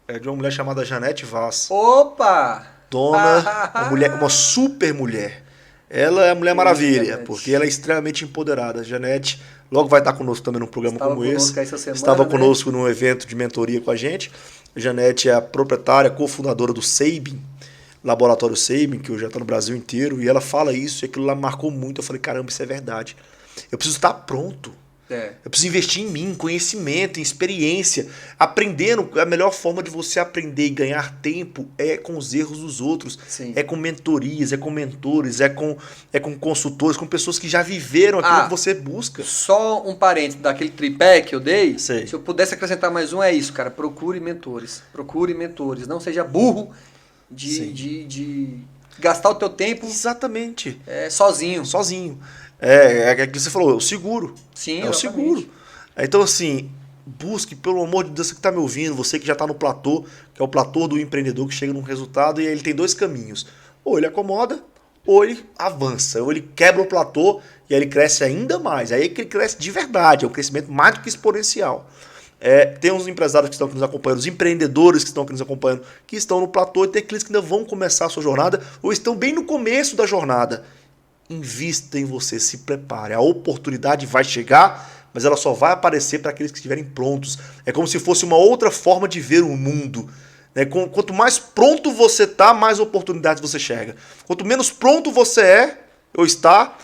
É de uma mulher chamada Janete Vaz. Opa! Uma super mulher. Ela é a Mulher Maravilha, Janete. porque ela é extremamente empoderada. Janete logo vai estar conosco também num programa Estava como esse. conosco essa semana, Estava né? conosco num evento de mentoria com a gente. Janete é a proprietária, cofundadora do Sabin, Laboratório Sabin, que hoje já está no Brasil inteiro, e ela fala isso, e aquilo lá marcou muito. Eu falei, caramba, isso é verdade. Eu preciso estar pronto. Eu preciso investir em mim, em conhecimento, em experiência. Aprendendo, a melhor forma de você aprender e ganhar tempo é com os erros dos outros. Sim. É com mentorias, é com mentores, é com consultores, com pessoas que já viveram aquilo que você busca. Só um parênteses daquele tripé que eu dei. Sei. Se eu pudesse acrescentar mais um, é isso, cara. Procure mentores. Procure mentores. Não seja burro de gastar o teu tempo Exatamente. sozinho. Sozinho. É que você falou, o seguro. Sim, É o seguro. Então, assim, busque, pelo amor de Deus, você que está me ouvindo, você que já está no platô, que é o platô do empreendedor que chega num resultado, e aí ele tem dois caminhos. Ou ele acomoda, ou ele avança, ou ele quebra o platô e aí ele cresce ainda mais. Aí é que ele cresce de verdade, é um crescimento mais do que exponencial. Tem uns empresários que estão aqui nos acompanhando, os empreendedores que estão aqui nos acompanhando, que estão no platô, e tem aqueles que ainda vão começar a sua jornada, ou estão bem no começo da jornada. Invista em você, se prepare. A oportunidade vai chegar, mas ela só vai aparecer para aqueles que estiverem prontos. É como se fosse uma outra forma de ver o mundo. Quanto mais pronto você está, mais oportunidades você chega. Quanto menos pronto você é ou está,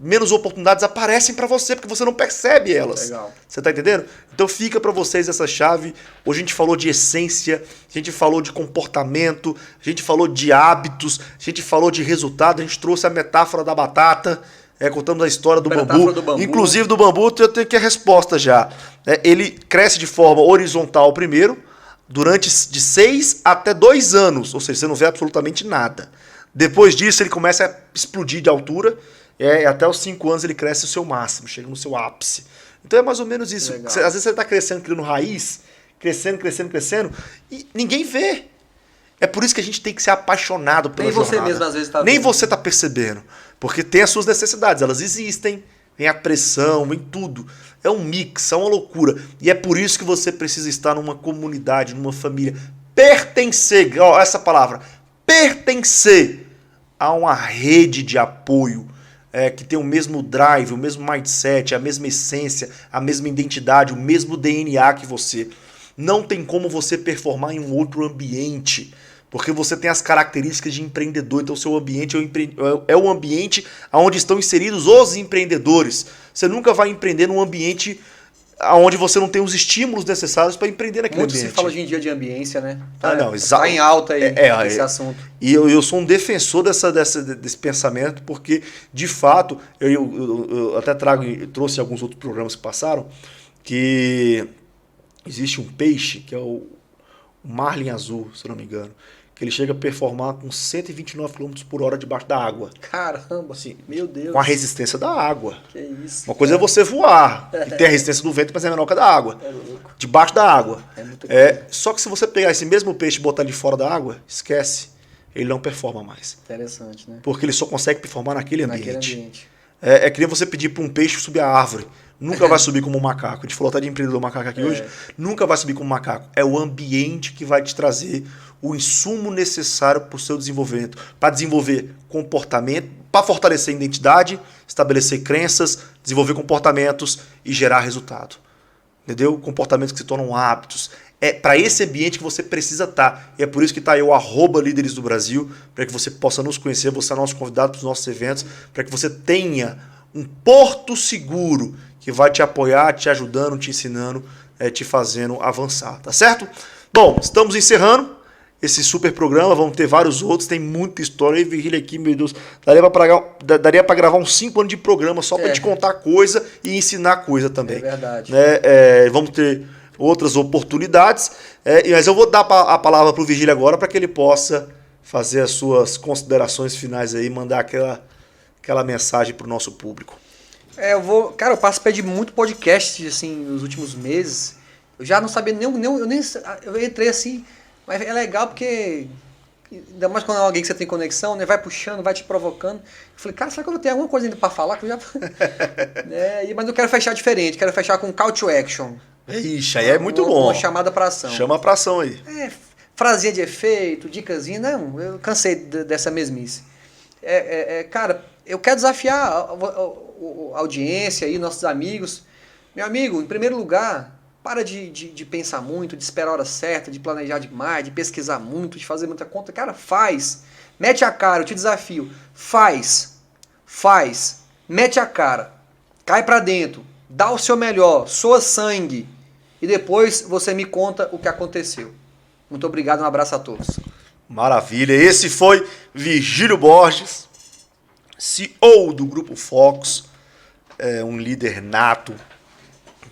menos oportunidades aparecem para você, porque você não percebe elas. Legal. Você tá entendendo? Então fica para vocês essa chave. Hoje a gente falou de essência, a gente falou de comportamento, a gente falou de hábitos, a gente falou de resultado, a gente trouxe a metáfora da batata, contamos a história do bambu. Inclusive do bambu eu tenho aqui a resposta já. Ele cresce de forma horizontal primeiro, durante de 6 até 2 anos, ou seja, você não vê absolutamente nada. Depois disso ele começa a explodir de altura, até os 5 anos ele cresce o seu máximo, chega no seu ápice. Então é mais ou menos isso. Às vezes você está crescendo, criando raiz, crescendo, e ninguém vê. É por isso que a gente tem que ser apaixonado pela jornada. Nem você mesmo às vezes está vendo. Nem você está percebendo. Porque tem as suas necessidades, elas existem. Vem a pressão, vem tudo. É um mix, é uma loucura. E é por isso que você precisa estar numa comunidade, numa família. Pertencer, essa palavra, pertencer a uma rede de apoio. Que tem o mesmo drive, o mesmo mindset, a mesma essência, a mesma identidade, o mesmo DNA que você. Não tem como você performar em um outro ambiente, porque você tem as características de empreendedor. Então o seu ambiente é o ambiente onde estão inseridos os empreendedores. Você nunca vai empreender num ambiente onde você não tem os estímulos necessários para empreender naquele ambiente. Muito se fala hoje em dia de ambiência, né? Está em alta aí esse assunto. E eu sou um defensor desse pensamento, porque, de fato, eu até trouxe alguns outros programas que passaram, que existe um peixe, que é o Marlin Azul, se eu não me engano, que ele chega a performar com 129 km por hora debaixo da água. Caramba, Assim, meu Deus. Com a resistência da água. Que isso. Uma coisa é você voar e ter a resistência do vento, mas é menor que a da água. É louco. Debaixo da água. É muito Só que se você pegar esse mesmo peixe e botar ele fora da água, esquece. Ele não performa mais. Interessante, né? Porque ele só consegue performar naquele ambiente. Naquele ambiente. É que nem você pedir para um peixe subir a árvore. Nunca vai subir como um macaco. A gente falou até de empreendedor macaco aqui hoje. Nunca vai subir como um macaco. É o ambiente que vai te trazer o insumo necessário para o seu desenvolvimento. Para desenvolver comportamento, para fortalecer a identidade, estabelecer crenças, desenvolver comportamentos e gerar resultado. Entendeu? Comportamentos que se tornam hábitos. É para esse ambiente que você precisa estar. E é por isso que está aí o @líderes do Brasil, para que você possa nos conhecer, você é nosso convidado para os nossos eventos, para que você tenha um porto seguro que vai te apoiar, te ajudando, te ensinando, te fazendo avançar, tá certo? Bom, estamos encerrando esse super programa, vamos ter vários outros, tem muita história. E Virgílio aqui, meu Deus, daria para gravar uns 5 anos de programa só para te contar coisa e ensinar coisa também. É verdade. Vamos ter outras oportunidades, mas eu vou dar a palavra para o Virgílio agora para que ele possa fazer as suas considerações finais aí, mandar aquela mensagem para o nosso público. Eu participei de muito podcast assim nos últimos meses. Eu já não sabia eu entrei assim, mas é legal porque ainda mais quando é alguém que você tem conexão, né, vai puxando, vai te provocando. Eu falei, cara, será que eu vou ter alguma coisa ainda para falar que eu já mas eu quero fechar diferente, quero fechar com call to action. Ixi, aí é muito bom. Uma chamada para ação. Chama para ação aí. Frasinha de efeito, dicasinha, não, eu cansei dessa mesmice. Cara, eu quero desafiar a audiência aí, nossos amigos. Meu amigo, em primeiro lugar, para de pensar muito, de esperar a hora certa, de planejar demais, de pesquisar muito, de fazer muita conta. Cara, faz. Mete a cara, eu te desafio. Faz. Mete a cara. Cai pra dentro. Dá o seu melhor. Soa sangue. E depois você me conta o que aconteceu. Muito obrigado, um abraço a todos. Maravilha. Esse foi Virgílio Borges, CEO do Grupo Fox, um líder nato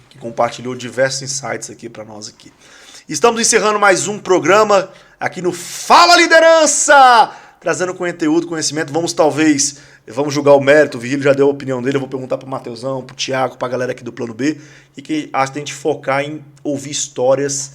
que compartilhou diversos insights aqui para nós aqui. Estamos encerrando mais um programa aqui no Fala Liderança, trazendo conteúdo, conhecimento. Vamos julgar o mérito. O Virgílio já deu a opinião dele. Eu vou perguntar para o Mateusão, para o Thiago, para a galera aqui do Plano B, e que acho que a gente focar em ouvir histórias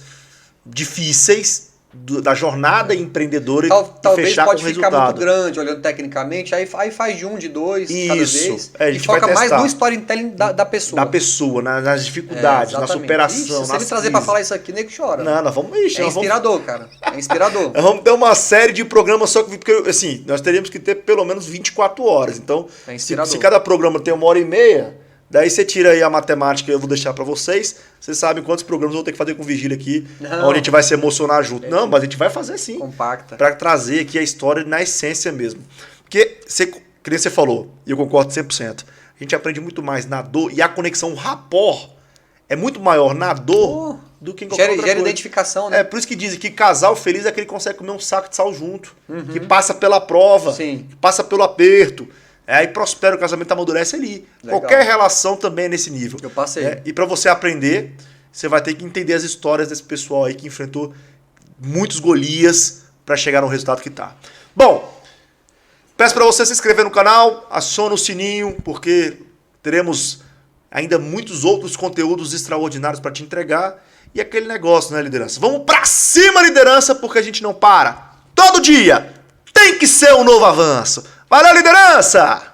difíceis da jornada empreendedora e fechar com o resultado. Talvez pode ficar muito grande olhando tecnicamente, aí faz de 1, de 2 cada vez. A e gente foca vai mais no storytelling da pessoa. Da pessoa, nas dificuldades, na superação. Ixi, se você me trazer para falar isso aqui, nem que chora. Não, nós vamos inspirador, cara. É inspirador. Nós vamos ter uma série de programas só que, porque assim, nós teríamos que ter pelo menos 24 horas. Então, se cada programa tem 1h30, daí você tira aí a matemática, eu vou deixar para vocês. Vocês sabem quantos programas eu vou ter que fazer com o Virgílio aqui, onde a gente vai se emocionar junto. Não, mas a gente vai fazer sim. Compacta. Para trazer aqui a história na essência mesmo. Porque, que nem você falou, e eu concordo 100%, a gente aprende muito mais na dor, e a conexão, o rapport é muito maior na dor do que em qualquer outra coisa. Gera identificação, né? Por isso que dizem que casal feliz é aquele que consegue comer um saco de sal junto, que passa pela prova, que passa pelo aperto. Aí prospera o casamento, amadurece ali. Legal. Qualquer relação também é nesse nível. Eu passei. E para você aprender, você vai ter que entender as histórias desse pessoal aí que enfrentou muitos Golias para chegar no resultado que tá. Bom, peço para você se inscrever no canal, aciona o sininho, porque teremos ainda muitos outros conteúdos extraordinários para te entregar. E aquele negócio, né, liderança? Vamos para cima, liderança, porque a gente não para. Todo dia tem que ser um novo avanço. Valeu, liderança!